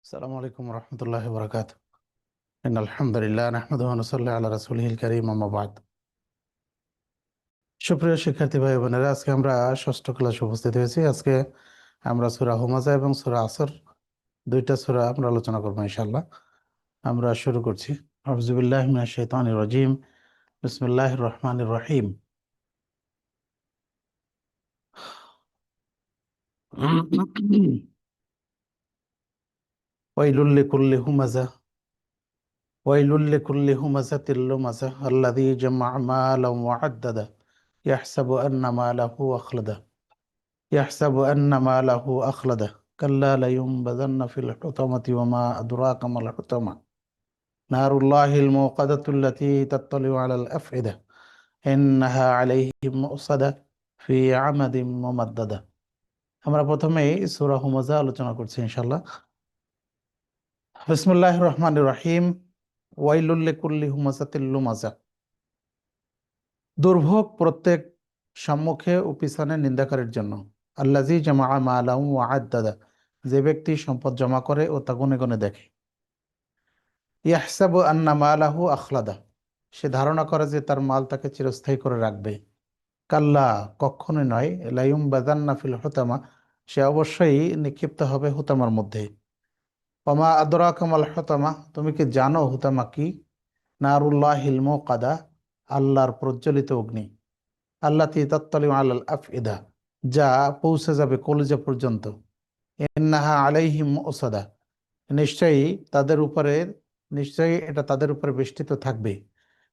আসসালামু আলাইকুম রহমতুল্লাহি বরকাত। আলহামদুলিল্লাহ নাহমাদুহু ওয়া নুসাল্লি আলা রাসূলিহিল কারীম, আম্মা বাদ। সুপ্রিয় শিক্ষার্থী ভাই বোনেরা, আজকে আমরা ষষ্ঠ ক্লাসে উপস্থিত হয়েছি। আজকে আমরা সূরা হুমাযা এবং সূরা আসর, দুইটা সূরা আমরা আলোচনা করবো ইনশাআল্লাহ। আমরা শুরু করছি। আউযু বিল্লাহি মিনাশ শাইতানির রাজীম। বিসমিল্লাহির রহমানির রহিম। ওয়াইলুল লিকুল্লি হুমাযা ওয়াইলুল লিকুল্লি হুমাযাতিল লুমাযা আল্লাযী জামা'a মালান ওয়া 'আদ্দাদা ইয়াহসাবু আন্না মালাহু আখলাদা ইয়াহসাবু আন্না মালাহু আখলাদা কাল্লা লায়ুনবাযান্না ফিল হুতামাতি ওয়া মা আদরাকা মাল হুতামা নারুল্লাহিল মুওকাদাতুল্লাতী তাত্তালি'উ আলাল আফইদা ইন্নাহা আলাইহিম মুসাদা ফি আমাদিন মুমাদ্দাদা। আমরা প্রথমেই সূরা হুমাযা আলোচনা করছি ইনশাআল্লাহ। বিসমিল্লাহির রহমানির রহিম। ওয়াইলুল লিকুল্লি হুমাযাতিল লুমাযা। দুর্ভোগ প্রত্যেক সম্মুখে ও পিছনে নিন্দাকারীর জন্য। আল্লাযী জামা'a মালান ওয়া আদ্দাদা, যে ব্যক্তি সম্পদ জমা করে ও তা গুণে গুণে দেখে। ইয়াহসাবু আন্না মালাহু আখলাদা, সে ধারণা করে যে তার মাল তাকে চিরস্থায়ী করে রাখবে। কাল্লা, কখনোই নয়। লায়ুনবাযান্না ফিল হুতামা, সে অবশ্যই নিক্ষিপ্ত হবে হুতামার মধ্যে। ওয়া মা আদরাকা মাল হুতামা, তুমি কি জানো হুতামা কি? নারুল্লাহিল মুওকাদা, আল্লাহর প্রজ্বলিত অগ্নি। আল্লাতী তাত্তালি'উ আলাল আফইদা, যা পৌঁছে যাবে কলিজা পর্যন্ত। ইন্নাহা আলাইহিম মুসাদা, নিশ্চয়ই তাদের উপরে নিশ্চয়ই এটা তাদের উপরে বেষ্টিত থাকবে।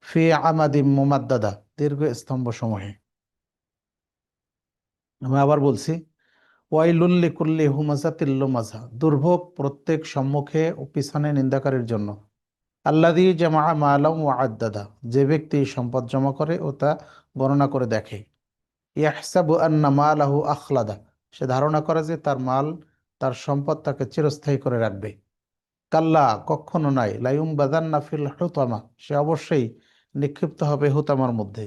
ফি আমাদিম মুমাদ্দাদা, দীর্ঘ স্তম্ভ সমূহে। আমি আবার বলছি, ওয়াইলুল লিকুল্লি হুমাযাতিল লুমাযা, দুর্ভোগ প্রত্যেক সম্মুখে ও পিছনে নিন্দাকারীর জন্য। আল্লাযী জামা'a মালান ওয়া আদ্দাদা, যে ব্যক্তি সম্পদ জমা করে ও তা গণনা করে দেখে। ইয়াহসাবু আন্না মালাহু আখলাদা, সে ধারণা করে যে তার মাল, তার সম্পদ তাকে চিরস্থায়ী করে রাখবে। কাল্লা, কখনো নয়। লায়ুনবাযান্না ফিল হুতামা, সে অবশ্যই নিক্ষিপ্ত হবে হুতামার মধ্যে।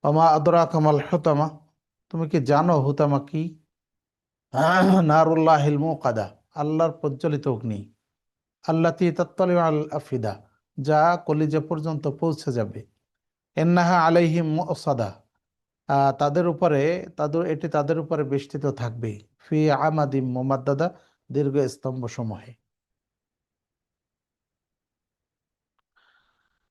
ওয়া মা আদরাকা মাল হুতামা, তুমি কি জানো হুতামা কি? নারুল্লাহিল মুওকাদা, আল্লাহর প্রজ্বলিত অগ্নি। আল্লাতী তাত্তালি'উ আলাল আফিদা, যা কলিজা পর্যন্ত পৌঁছে যাবে। ইন্নাহা আলাইহিম মুসাদা, তাদের উপরে এটি তাদের উপরে বেষ্টিত থাকবে। ফি আমাদিম মুমাদ্দাদা, দীর্ঘ স্তম্ভ সমূহে।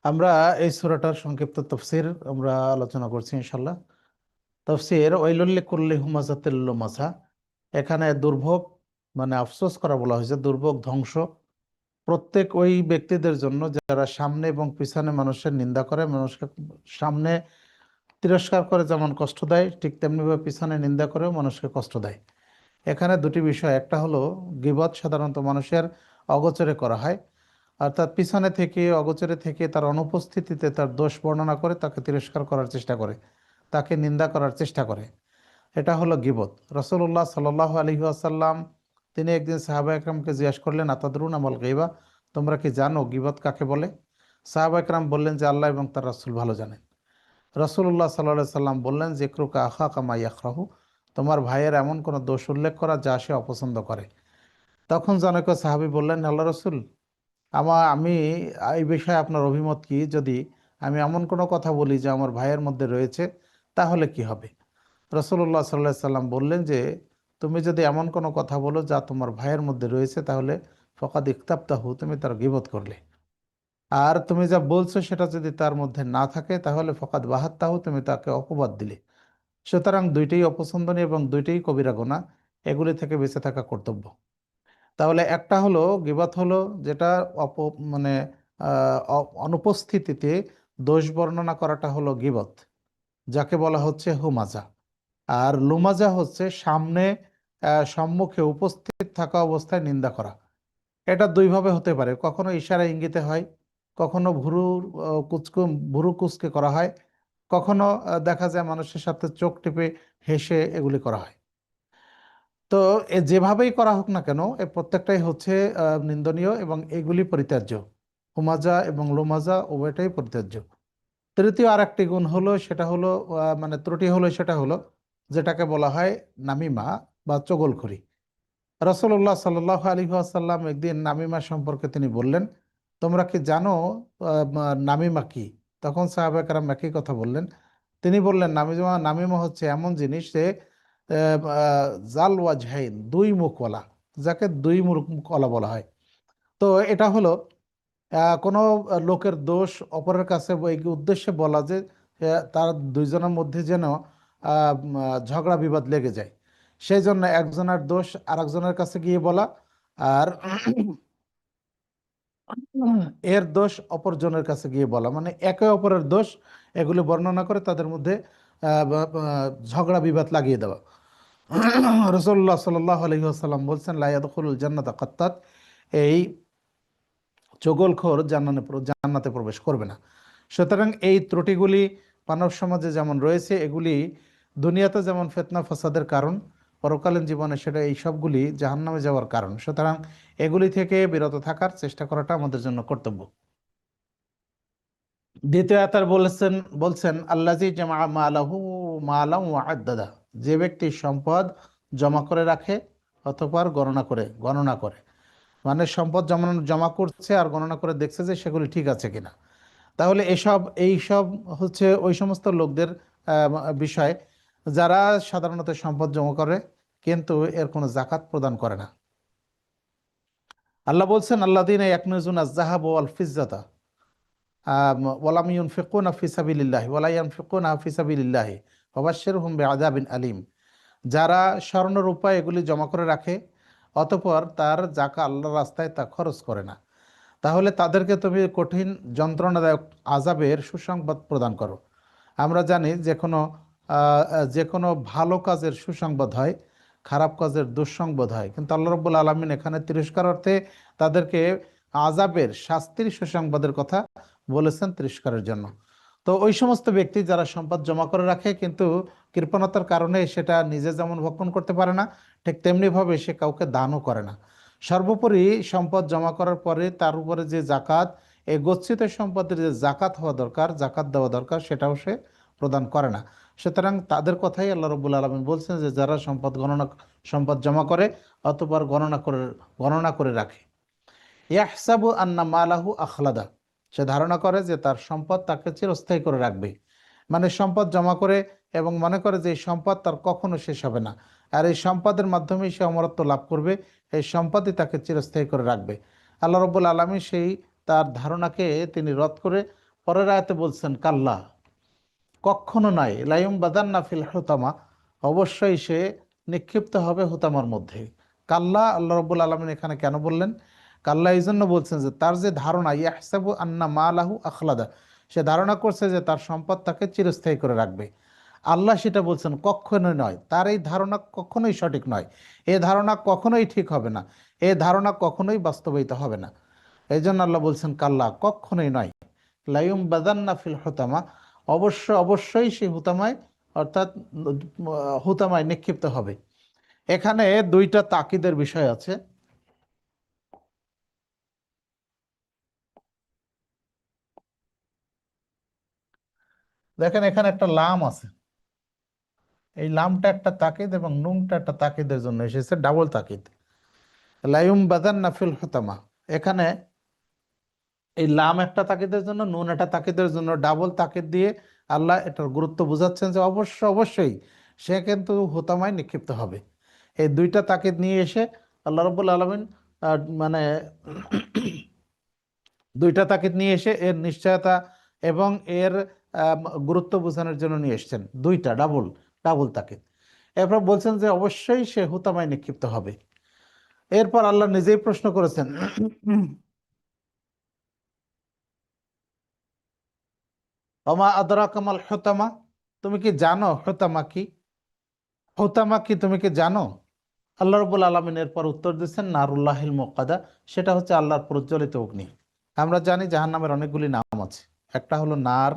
আমরা এই সূরাটার সংক্ষিপ্ত তাফসীর আমরা আলোচনা করছি ইনশাআল্লাহ। তাফসীর, ওয়াইলুল লিকুল্লি হুমাযাতিল লুমাযা, এখানে দুর্ভোগ মানে আফসোস করা বলা হয়েছে, দুর্ভোগ, ধ্বংস প্রত্যেক ওই ব্যক্তিদের জন্য যারা সামনে এবং পিছনে মানুষের নিন্দা করে, মানুষকে সামনে তিরস্কার করে যেমন কষ্ট দেয়, ঠিক তেমনিভাবে পিছনে নিন্দা করেও মানুষকে কষ্ট দেয়। এখানে দুটি বিষয়, একটা হলো গীবত সাধারণত মানুষের অগোচরে করা হয়, অর্থাৎ পিছনে থেকে অগোচরে থেকে তার অনুপস্থিতিতে তার দোষ বর্ণনা করে তাকে তিরস্কার করার চেষ্টা করে, তাকে নিন্দা করার চেষ্টা করে। এটা হলো গীবত। রাসূলুল্লাহ সাল্লাল্লাহু আলাইহি ওয়াসাল্লাম তিনি একদিন সাহাবা একরামকে জিজ্ঞাসা করলেন, আতাদরুনা মাল গীবা, তোমরা কি জানো গীবত কাকে বলে? সাহাবা একরাম বললেন যে আল্লাহ এবং তার রাসূল ভালো জানেন। রাসূলুল্লাহ সাল্লাল্লাহু আলাইহি সাল্লাম বললেন, যিকরুকা আখাকা মা ইয়াকরাহু, তোমার ভাইয়ের এমন কোনো দোষ উল্লেখ করা যা সে অপছন্দ করে। তখন জনৈক সাহাবী বললেন, আল্লাহ রাসূল, আমি এই বিষয়ে আপনার অভিমত কি? যদি আমি এমন কোনো কথা বলি যে আমার ভাইয়ের মধ্যে রয়েছে, তাহলে কি হবে? রাসূলুল্লাহ সাল্লাল্লাহু আলাইহি সাল্লাম বললেন যে, তুমি যদি এমন কোনো কথা বলো যা তোমার ভাইয়ের মধ্যে রয়েছে, তাহলে ফাকাদ ইগতাবতাহু, তুমি তার গীবত করলে। আর তুমি যা বলছো সেটা যদি তার মধ্যে না থাকে, তাহলে ফাকাদ বাহাত্তাহু, তুমি তাকে অপবাদ দিলে। সুতরাং দুইটাই অপছন্দনীয় এবং দুইটাই কবিরা গুনাহ, এগুলি থেকে বেঁচে থাকা কর্তব্য। তাহলে একটা হলো গীবত, হলো যেটা অপ মানে অনুপস্থিতিতে দোষ বর্ণনা করাটা হলো গীবত, যাকে বলা হচ্ছে হুমাজা। আর লুমাজা হচ্ছে সামনে সম্মুখে উপস্থিত থাকা অবস্থায় নিন্দা করা। এটা দুইভাবে হতে পারে, কখনো ইশারা ইঙ্গিতে হয়, কখনো ভুরু কুচকে করা হয়, কখনো দেখা যায় মানুষের সাথে চোখ টিপে হেসে এগুলি করা হয়। তো যেভাবেই করা হোক না কেন, এ প্রত্যেকটাই হচ্ছে নিন্দনীয় এবং এগুলি পরিত্যাজ্য। হুমাজা এবং লুমাজা উভয়টাই পরিত্যাজ্য। তৃতীয় আর একটি গুণ হলো, সেটা হলো মানে ত্রুটি হলো, সেটা হলো যেটাকে বলা হয় নামিমা বা চগলখড়ি। রাসূলুল্লাহ সাল্লাল্লাহু আলাইহি ওয়াসাল্লাম একদিন নামিমা সম্পর্কে তিনি বললেন, তোমরা কি জানো নামিমা কি? তখন সাহাবা কেরাম একই কথা বললেন। তিনি বললেন, নামিমা নামিমা হচ্ছে এমন জিনিস যে জাল ওয়াজহাইন, দুই মুখওয়ালা, যাকে দুই মুখওয়ালা বলা হয়। তো এটা হলো কোনো লোকের দোষ অপরের কাছে এই উদ্দেশ্যে বলা যে তার দুইজনের মধ্যে যেন ঝগড়া বিবাদ লেগে যায়, সেই জন্য একজনের দোষ আরেকজনের কাছে গিয়ে বলা, আর এর দোষ অপরজনের কাছে গিয়ে বলা, মানে একে অপরের দোষ এগুলি বর্ণনা করে তাদের মধ্যে ঝগড়া বিবাদ লাগিয়ে দেওয়া। রাসূলুল্লাহ সাল্লাল্লাহু আলাইহি ওয়াসাল্লাম বলছেন, লা ইয়াদখুলুল জান্নাতা কাত্তাত, এই চগলখোর জান্নাতে প্রবেশ করবে না। সুতরাং এই ত্রুটিগুলি মানব সমাজে যেমন রয়েছে, এগুলি দুনিয়াতে যেমন ফিতনা ফাসাদের কারণ, পরকালীন জীবনে সেটা এই সবগুলি জাহান্নামে যাওয়ার কারণ। সুতরাং এগুলি থেকে বিরত থাকার চেষ্টা করাটা আমাদের জন্য কর্তব্য। দ্বিতীয় আয়াতে বলছেন আল্লাযী জামা মালাহু মালাম ওয়া আদ্দাদা, যে ব্যক্তি সম্পদ জমা করে রাখে অতঃপর গণনা করে, মানে সম্পদ জমা জমা করছে আর গণনা করে দেখছে যে সেগুলি ঠিক আছে কিনা। তাহলে এইসব হচ্ছে ওই সমস্ত লোকদের বিষয়, যারা সাধারণত সম্পদ জমা করে কিন্তু এর কোনো জাকাত প্রদান করে না। আল্লাহ বলছেন, আল্লাযীনা ইয়াকনিজুনা আয-যাহাব ওয়াল ফিজ্জাতা ওয়ালাম ইউনফিকুনা ফি সাবিলিল্লাহি ওয়ালা ইয়ানফিকুনা ফি সাবিলিল্লাহি ফাবাশশিরহুম বিআযাবিন আলীম, যারা স্বর্ণ রূপা এগুলি জমা করে রাখে অতঃপর তার জাকা আল্লাহর রাস্তায় তা খরচ করে না, তাহলে তাদেরকে তুমি কঠিন যন্ত্রণাদায়ক আযাবের সুসংবাদ প্রদান করো। আমরা জানি যে কোনো ভালো কাজের সুসংবাদ হয়, খারাপ কাজের দুঃসংবাদ হয়, কিন্তু আল্লাহ রাব্বুল আলামিন এখানে তিরস্কার অর্থে তাদেরকে আযাবের শাস্তির সুসংবাদের কথা বলেছেন তিরস্কারের জন্য। তো ওই সমস্ত ব্যক্তি যারা সম্পদ জমা করে রাখে কিন্তু কৃপণতার কারণে সেটা নিজে যেমন ভক্ষণ করতে পারে না, ঠিক তেমনিভাবে সে কাউকে দানও করে না। সর্বোপরি সম্পদ জমা করার পরে তার উপরে যে জাকাত, এই গচ্ছিত সম্পদের যে জাকাত হওয়া দরকার, জাকাত দেওয়া দরকার, সেটাও সে প্রদান করে না। সুতরাং তাদের কথাই আল্লাহ রাব্বুল আলামিন বলছেন যে যারা সম্পদ জমা করে অতঃপর গণনা করে রাখে, ইয়াহসাবু আন্না মালাহু আখলাদা, সে ধারণা করে যে তার সম্পদ তাকে চিরস্থায়ী করে রাখবে। মানে সম্পদ জমা করে এবং মনে করে যে এই সম্পদ তার কখনো শেষ হবে না, আর এই সম্পদের মাধ্যমেই সে অমরত্ব লাভ করবে, এই সম্পদই তাকে চিরস্থায়ী করে রাখবে। আল্লাহ রাব্বুল আলামিন সেই তার ধারণাকে তিনি রদ করে পরের আয়াতে বলছেন, কাল্লা, কখনো নয়, লাইম বাদান্না ফিল হুতামা, অবশ্যই সে নিক্ষিপ্ত হবে হুতামার মধ্যে। কাল্লা, আল্লাহ রাব্বুল আলামিন এখানে কেন বললেন কাল্লা? এই জন্য বলছেন যে তার যে ধারণা, ইয়াহসাবু আন্না মালাহু আখলাদা, সে ধারণা করছে যে তার সম্পদ তাকে চিরস্থায়ী করে রাখবে। আল্লাহ সেটা বলছেন কখনোই নয়, তার এই ধারণা কখনোই সঠিক নয়, এ ধারণা কখনোই ঠিক হবে না, এ ধারণা কখনোই বাস্তবায়িত হবে না। এই জন্য আল্লাহ বলছেন কাল্লা, কখনোই নয়, লাইম বাদান্না ফিল হুতামা, অবশ্যই সেই হুতামায়, অর্থাৎ হুতামায় নিক্ষিপ্ত হবে। এখানে দুইটা তাকিদের বিষয় আছে। দেখেন এখানে একটা লাম আছে, এই লামটা একটা তাকিদ এবং নুনটা একটা তাকিদের জন্য এসেছে, ডাবল তাকিদ, লাইম বাদান্না ফিল হুতামা। এখানে এই লাম একটা তাকিদের জন্য, নুন একটা তাকিদের জন্য, ডাবল তাকিদ দিয়ে আল্লাহ এটার গুরুত্ব বোঝাচ্ছেন যে অবশ্যই সে কিন্তু হুতামায় নিক্ষিপ্ত হবে। এই দুইটা তাকিদ নিয়ে এসে আল্লাহ রাব্বুল আলামিন মানে দুইটা তাকিদ নিয়ে এসে এর নিশ্চয়তা এবং এর গুরুত্ব বোঝানোর জন্য নিয়ে এসেছেন, দুইটা ডাবল ডাবল তাকিদ। এরপর বলছেন যে অবশ্যই সে হুতামায় নিক্ষিপ্ত হবে। এরপর আল্লাহ নিজেই প্রশ্ন করেছেন, ওমা আদরাকা মাল হুতামা, তুমি কি জানো হুতামা কি? হুতামা কি তুমি কি জানো? আল্লাহ রাব্বুল আলামিন এরপর উত্তর দিচ্ছেন, নারুল্লাহিল মুকাদ্দা, সেটা হচ্ছে আল্লাহর প্রজ্বলিত অগ্নি। আমরা জানি জাহান্নামের অনেকগুলি নাম আছে, একটা হলো নার,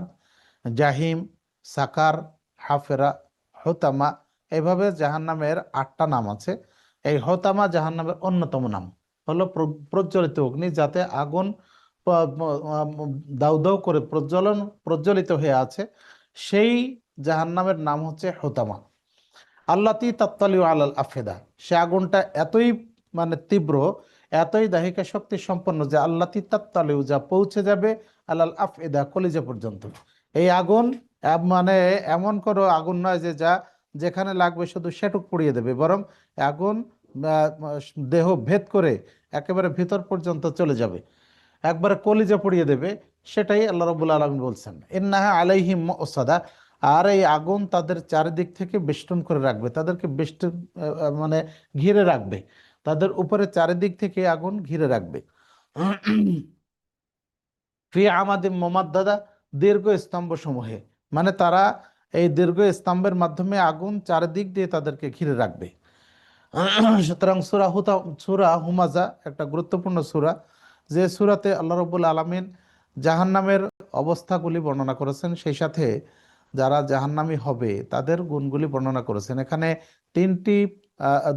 জাহিম, সাকার, হাফেরা, হোতামা, এইভাবে জাহান্নামের 8টা নাম আছে। এই হোতামা জাহান্নামের অন্যতম নাম, হলো প্রজ্বলিত অগ্নি, যাতে আগুন দাউ দাউ করে প্রজ্বলিত হয়ে আছে, সেই জাহান্নামের নাম হচ্ছে হোতামা। আল্লাতি তাত্তালিউ আলাল আফেদা, সে আগুনটা এতই মানে তীব্র, এতই দাহিকা শক্তি সম্পন্ন যে আল্লাহ তাত্তালিউ, যা পৌঁছে যাবে আলাল আফইদা, কলিজা পর্যন্ত। এই আগুন মানে এমন কোনো আগুন নয় যে যা যেখানে লাগবে শুধু সেটুক পুড়িয়ে দেবে, বরং আগুন দেহ ভেদ করে একেবারে ভিতর পর্যন্ত চলে যাবে, একবারে কলিজা পুড়িয়ে দেবে। সেটাই আল্লাহ রাব্বুল আলামিন বলছেন, ইন্নাহা আলাইহিম মুসাদা। আর এই আগুন তাদের চারিদিক থেকে বেষ্টন করে রাখবে, তাদেরকে বেষ্টন মানে ঘিরে রাখবে, তাদের উপরে চারিদিক থেকে আগুন ঘিরে রাখবে। ফি আমাদিম মুমাদ্দাদা, দীর্ঘ স্তম্ভ সমূহে, মানে তারা এই দীর্ঘ স্তম্ভের মাধ্যমে আগুন চারিদিক দিয়ে তাদেরকে ঘিরে রাখবে। সুতরাং সূরা হুমাজা একটা গুরুত্বপূর্ণ সূরা, যে সূরাতে আল্লাহ রাব্বুল আলামিন জাহান্নামের অবস্থাগুলি বর্ণনা করেছেন, সেই সাথে যারা জাহান্নামী হবে তাদের গুণগুলি বর্ণনা করেছেন। এখানে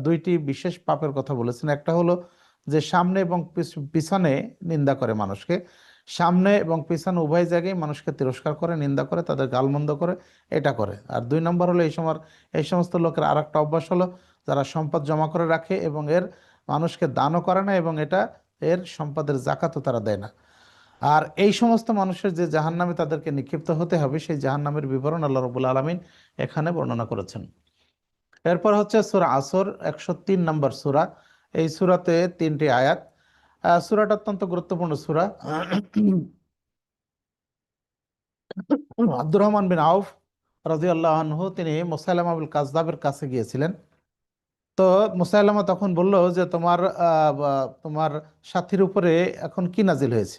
দুইটি বিশেষ পাপের কথা বলেছেন। একটা হলো যে সামনে এবং পিছনে নিন্দা করে মানুষকে, সামনে এবং পিছনে উভয় জায়গায় মানুষকে তিরস্কার করে, নিন্দা করে, তাদের গালমন্দ করে, এটা করে। আর দুই নম্বর হলো এই সমস্ত লোকের আর একটা অভ্যাস হলো যারা সম্পদ জমা করে রাখে এবং এর মানুষকে দানও করে না, এবং এর সম্পদের জাকাতও তারা দেয় না। আর এই সমস্ত মানুষের যে জাহান্নামে তাদেরকে নিক্ষিপ্ত হতে হবে, সেই জাহান্নামের বিবরণ আল্লাহ রাব্বুল আলামিন এখানে বর্ণনা করেছেন। এরপর হচ্ছে সূরা আসর, 103 নম্বর সূরা। এই সূরাতে 3টি আয়াত। সূরাটা অত্যন্ত গুরুত্বপূর্ণ সূরা। আব্দুর রহমান বিন আউফ রাদিয়াল্লাহু আনহু তিনি মুসাইলামা বিল কাযযাবের কাছে গিয়েছিলেন। তো মুসাইলামা তখন বলল যে তোমার সাথীর উপরে এখন কি নাজিল হয়েছে?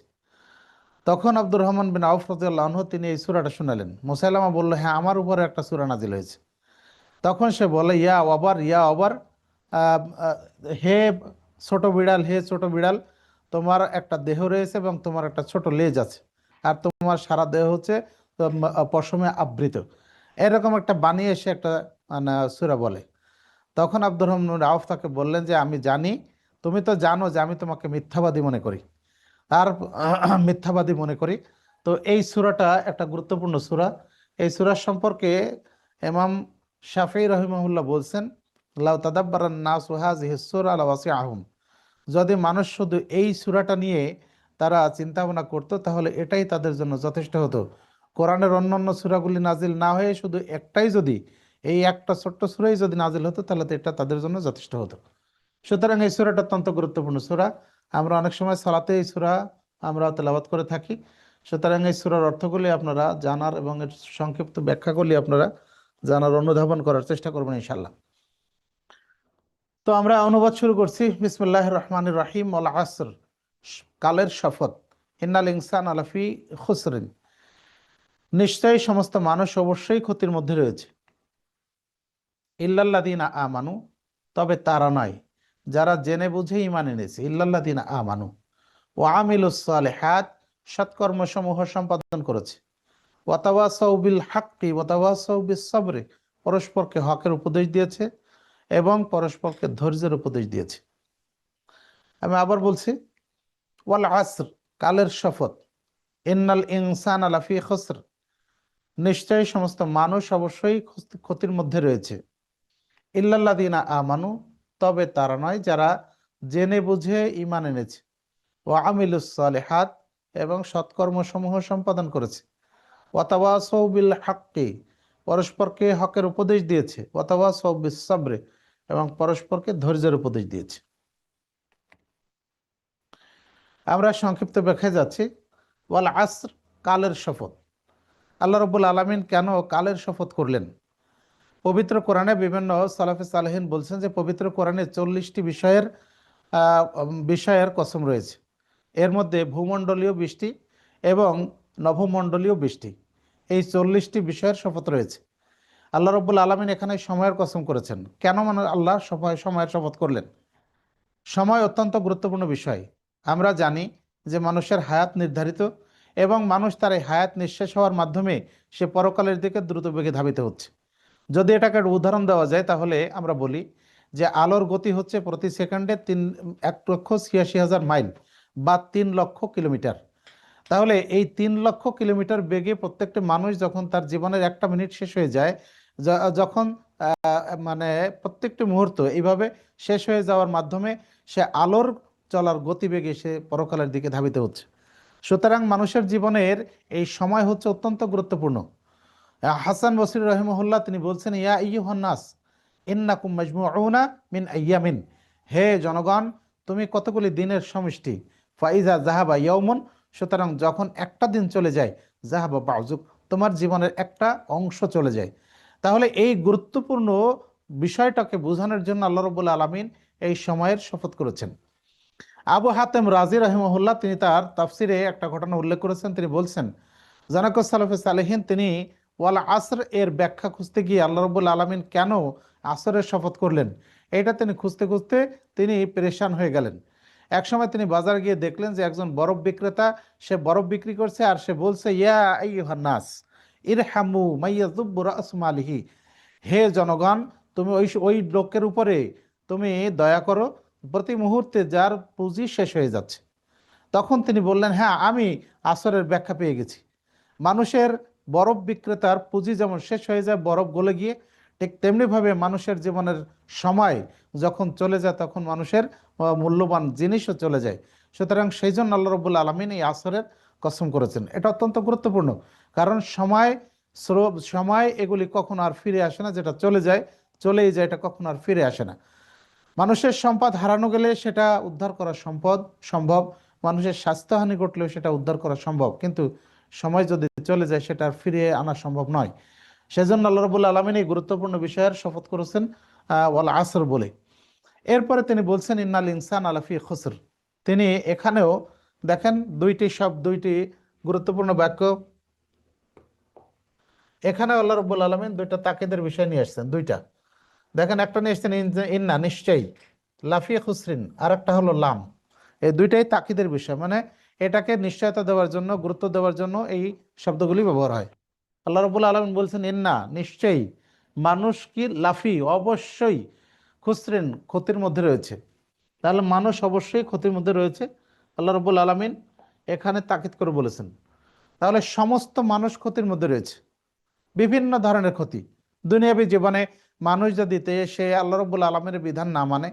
তখন আব্দুর রহমান বিন আউফ রাদিয়াল্লাহু আনহু তিনি এই সূরাটা শোনালেন। মুসাইলামা বলল, হ্যাঁ, আমার উপরে একটা সূরা নাজিল হয়েছে। তখন সে বলে, ইয়া ওয়াবার, ইয়া ওয়াবার, আহ, আহ, হে ছোট বিড়াল, হে ছোট বিড়াল, তোমার একটা দেহ রয়েছে এবং তোমার একটা ছোট লেজ আছে, আর তোমার সারা দেহ হচ্ছে পশমে আবৃত। এরকম একটা বানিয়ে সে একটা সূরা বলে। তখন আব্দুর রহমান আউফ তাকে বললেন যে আমি জানি, তুমি তো জানো যে আমি তোমাকে মিথ্যাবাদী মনে করি, আর মিথ্যাবাদী মনে করি। তো এই সূরাটা একটা গুরুত্বপূর্ণ সূরা। এই সূরা সম্পর্কে ইমাম শাফিঈ রাহিমাহুল্লাহ বলছেন, লাউ তাদাব্বারান নাসু হাযিহিস সূরা লাওয়াসিআহুম, যদি মানুষ শুধু এই সূরাটা নিয়ে তারা চিন্তা ভাবনা করতো তাহলে এটাই তাদের জন্য যথেষ্ট হতো। কোরআনের অন্যান্য সূরাগুলি নাজিল না হয়ে শুধু একটাই যদি, এই একটা ছোট্ট সূরাই যদি নাজিল হতো তাহলে তো এটা তাদের জন্য যথেষ্ট হতো। সুতরাং এই সূরাটা অত্যন্ত গুরুত্বপূর্ণ সূরা। আমরা অনেক সময় সালাতে এই সূরা আমরা তেলাওয়াত করে থাকি। সুতরাং এই সূরার অর্থগুলি আপনারা জানার এবং এর সংক্ষিপ্ত ব্যাখ্যাগুলি আপনারা জানার, অনুধাবন করার চেষ্টা করবেন ইনশাল্লাহ। তো আমরা অনুবাদ শুরু করছি। বিসমিল্লাহির রহমানির রহিম। ওয়াল আসর, কালের শপথ। ইন্নাল ইনসানা লাফি খুসরিন, নিশ্চয়ই সমস্ত মানুষ অবশ্যই ক্ষতির মধ্যে রয়েছে। ইল্লাল্লাযীনা আমানু, তবে তারা নয় যারা জেনে বুঝে ঈমান এনেছে। ইল্লাল্লাযীনা আমানু ওয়া আমিলুস সালিহাত, সৎকর্মসমূহ সম্পাদন করেছে। ওয়া তাওয়াসাউ বিল হাক্কি ওয়া তাওয়াসাউ বিস সাবরি, পরস্পরকে হকের উপদেশ দিয়েছে এবং পরস্পরকে ধৈর্যের উপদেশ দিয়েছে। আমি আবার বলছি, ওয়াল আসর, কালের শপথ। ইন্নাল ইনসানা লাফি খুসর, নিশ্চয়ই সমস্ত মানুষ অবশ্যই ক্ষতির মধ্যে রয়েছে। ইল্লাল্লাযীনা আমানু, তবে তারা নয় যারা জেনে বুঝে ঈমান এনেছে। ওয়া আমিলুস সালিহাত, এবং সৎকর্মসমূহ সম্পাদন করেছে। ওয়া তাওয়াসাউ বিল হাক্কি, পরস্পরকে হকের উপদেশ দিয়েছে। ওয়া তাওয়াসাউ বিস সাবরি, এবং পরস্পরকে ধৈর্যের উপদেশ দিয়েছে। আমরা সংক্ষিপ্ত ব্যাখ্যায় যাচ্ছি। ওয়াল আসর, কালের শপথ। আল্লাহ রাব্বুল আলামিন কেন কালের শপথ করলেন? পবিত্র কোরআনে বিভিন্ন সালাফে সালেহিন বলছেন যে পবিত্র কোরআনে 40টি বিষয়ের কসম রয়েছে। এর মধ্যে ভূমণ্ডলীয় 20টি এবং নভমণ্ডলীয় 20টি, এই 40টি বিষয়ের শপথ রয়েছে। আল্লাহ রাব্বুল আলামিন এখানে সময়ের কসম করেছেন। কেন মানে আল্লাহ সময়ের শপথ করলেন? সময় অত্যন্ত গুরুত্বপূর্ণ বিষয়। আমরা জানি যে মানুষের হায়াত নির্ধারিত, এবং মানুষ তার এই হায়াত নিঃশেষ হওয়ার মাধ্যমে সে পরকালের দিকে দ্রুত বেগে ধাবিত হচ্ছে। যদি এটাকে একটা উদাহরণ দেওয়া যায় তাহলে আমরা বলি যে আলোর গতি হচ্ছে প্রতি সেকেন্ডে 1,86,000 মাইল বা 3,00,000 কিলোমিটার। তাহলে এই 3,00,000 কিলোমিটার বেগে প্রত্যেকটি মানুষ যখন তার জীবনের একটা মিনিট শেষ হয়ে যায়, যখন মানে প্রত্যেকটি মুহূর্ত এইভাবে শেষ হয়ে যাওয়ার মাধ্যমে সে আলোর চলার গতিবেগে সে পরকালের দিকে ধাবিত হচ্ছে। সুতরাং মানুষের জীবনের এই সময় হচ্ছে অত্যন্ত গুরুত্বপূর্ণ। হাসান বসরি রহিমহুল্লাহ তিনি বলছেন, ইয়া আইয়ুহান নাস ইন্নাকুম মাজমুউনা মিন আইয়ামিন, হে জনগণ, তুমি কতগুলি দিনের সমষ্টি। ফাইজা জাহাবা ইয়াউমুন, সুতরাং যখন একটা দিন চলে যায়, জাহাবা বাউজুক, তোমার জীবনের একটা অংশ চলে যায়। তাহলে এই গুরুত্বপূর্ণ বিষয়টাকে বোঝানোর জন্য আল্লাহ রাব্বুল আলামিন এই সময়ের শপথ করেছেন। আবু হাতেম রাজি রহিমহুল্লাহ তিনি তার তাফসিরে একটা ঘটনা উল্লেখ করেছেন। তিনি বলছেন, জানাকুস সালাফে সালেহিন তিনি ওয়াল আসর এর ব্যাখ্যা খুঁজতে গিয়ে আল্লাহ রাব্বুল আলামিন কেন আসরের শপথ করলেন, এটা তিনি খুঁজতে খুঁজতে তিনি পেরেশান হয়ে গেলেন। একসময় তিনি বাজার গিয়ে দেখলেন যে একজন বরফ বিক্রেতা, সে বরফ বিক্রি করছে আর সে বলছে, ইয়া আইয়ুহান নাস ইরহামু মাইয়াযুব্বু রাসু মালিহি, হে জনগণ, তুমি ওই ওই লোকের উপরে তুমি দয়া করো প্রতি মুহূর্তে যার পুঁজি শেষ হয়ে যাচ্ছে। তখন তিনি বললেন, হ্যাঁ, আমি আসরের ব্যাখ্যা পেয়ে গেছি। মানুষের বরফ বিক্রেতার পুঁজি যেমন শেষ হয়ে যায় বরফ গলে গিয়ে, ঠিক তেমনিভাবে মানুষের জীবনের সময় যখন চলে যায় তখন মানুষের মূল্যবান জিনিসও চলে যায়। সুতরাং সেই জন্য আল্লাহ রাব্বুল আলামিন এই আসরের কসম করেছেন। এটা অত্যন্ত গুরুত্বপূর্ণ, কারণ সময় এগুলি কখনো আর ফিরে আসে না। যেটা চলে যায় চলেই যায়, এটা কখনো আর ফিরে আসে না। মানুষের সম্পদ হারানো গেলে সেটা উদ্ধার করা সম্ভব, মানুষের স্বাস্থ্যহানি ঘটলেও সেটা উদ্ধার করা সম্ভব, কিন্তু সময় যদি চলে যায় সেটা আর ফিরিয়ে আনা সম্ভব নয়। সেজন্য আল্লাহ রাব্বুল আলামিন এই গুরুত্বপূর্ণ বিষয়ের শপথ করেছেন ওয়াল আসর বলে। এরপরে তিনি বলছেন, ইন্নাল ইনসান আলাফি খুসর। তিনি এখানেও দেখেন দুইটি গুরুত্বপূর্ণ বাক্য এখানে আল্লাহ রাব্বুল আলামিন দুইটা তাকিদের বিষয় নিয়ে আসছেন। দুইটা দেখেন, একটা নিয়ে আসছেন ইন্না, নিশ্চয়ই, লাফি খুসরিন, আর একটা হলো লাম। এই দুইটাই তাকিদের বিষয়, মানে এটাকে নিশ্চয়তা দেওয়ার জন্য, গুরুত্ব দেওয়ার জন্য এই শব্দগুলি ব্যবহার হয়। আল্লাহ রাব্বুল আলামিন বলছেন, ইন্না, নিশ্চয়ই, মানুষ কি, লাফি, অবশ্যই, খুসরিন, ক্ষতির মধ্যে রয়েছে। তাহলে মানুষ অবশ্যই ক্ষতির মধ্যে রয়েছে, আল্লাহ রাব্বুল আলামিন এখানে তাকিদ করে বলেছেন। তাহলে সমস্ত মানুষ ক্ষতির মধ্যে রয়েছে, বিভিন্ন ধরনের ক্ষতি। দুনিয়াবী জীবনে মানুষ যদি সে আল্লাহ রাব্বুল আলামিনের বিধান না মানে,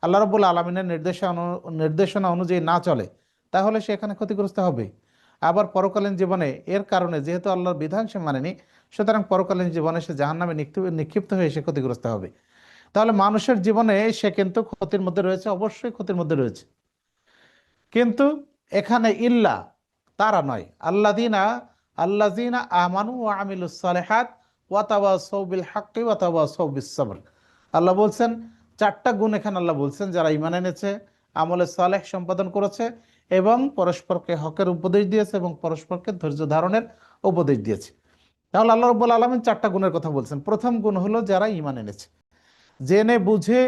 আল্লাহ রাব্বুল আলামিনের নির্দেশনা অনুযায়ী না চলে, তাহলে সে এখানে ক্ষতিগ্রস্ত হবে। আবার পরকালীন জীবনে এর কারণে যেহেতু আল্লাহর বিধান সে মানেনি, সুতরাং পরকালীন জীবনে সে জাহান্নামে নিক্ষিপ্ত হয়ে সে ক্ষতিগ্রস্ত হবে। তাহলে মানুষের জীবনে সে কিন্তু ক্ষতির মধ্যে রয়েছে, অবশ্যই ক্ষতির মধ্যে রয়েছে। কিন্তু এখানে ইল্লা, তারা নয়, আল্লাযীনা আমানু ওয়া আমিলুস সালিহাত ওয়া তাওয়াসাউ বিল হাক্কি ওয়া তাওয়াসাউ বিস সবর। আল্লাহ বলছেন, চারটা গুণ এখানে আল্লাহ বলছেন, যারা ঈমান এনেছে, আমলে সালেহ সম্পাদন করেছে এবং পরস্পরকে হকের উপদেশ দিয়েছে এবং পরস্পরকে ধৈর্য ধারণের উপদেশ দিয়েছে। তাহলে আল্লাহ রাব্বুল আলামিন চারটা গুণের কথা বলছেন। প্রথম গুণ হলো যারা ঈমান এনেছে, জেনে বুঝে,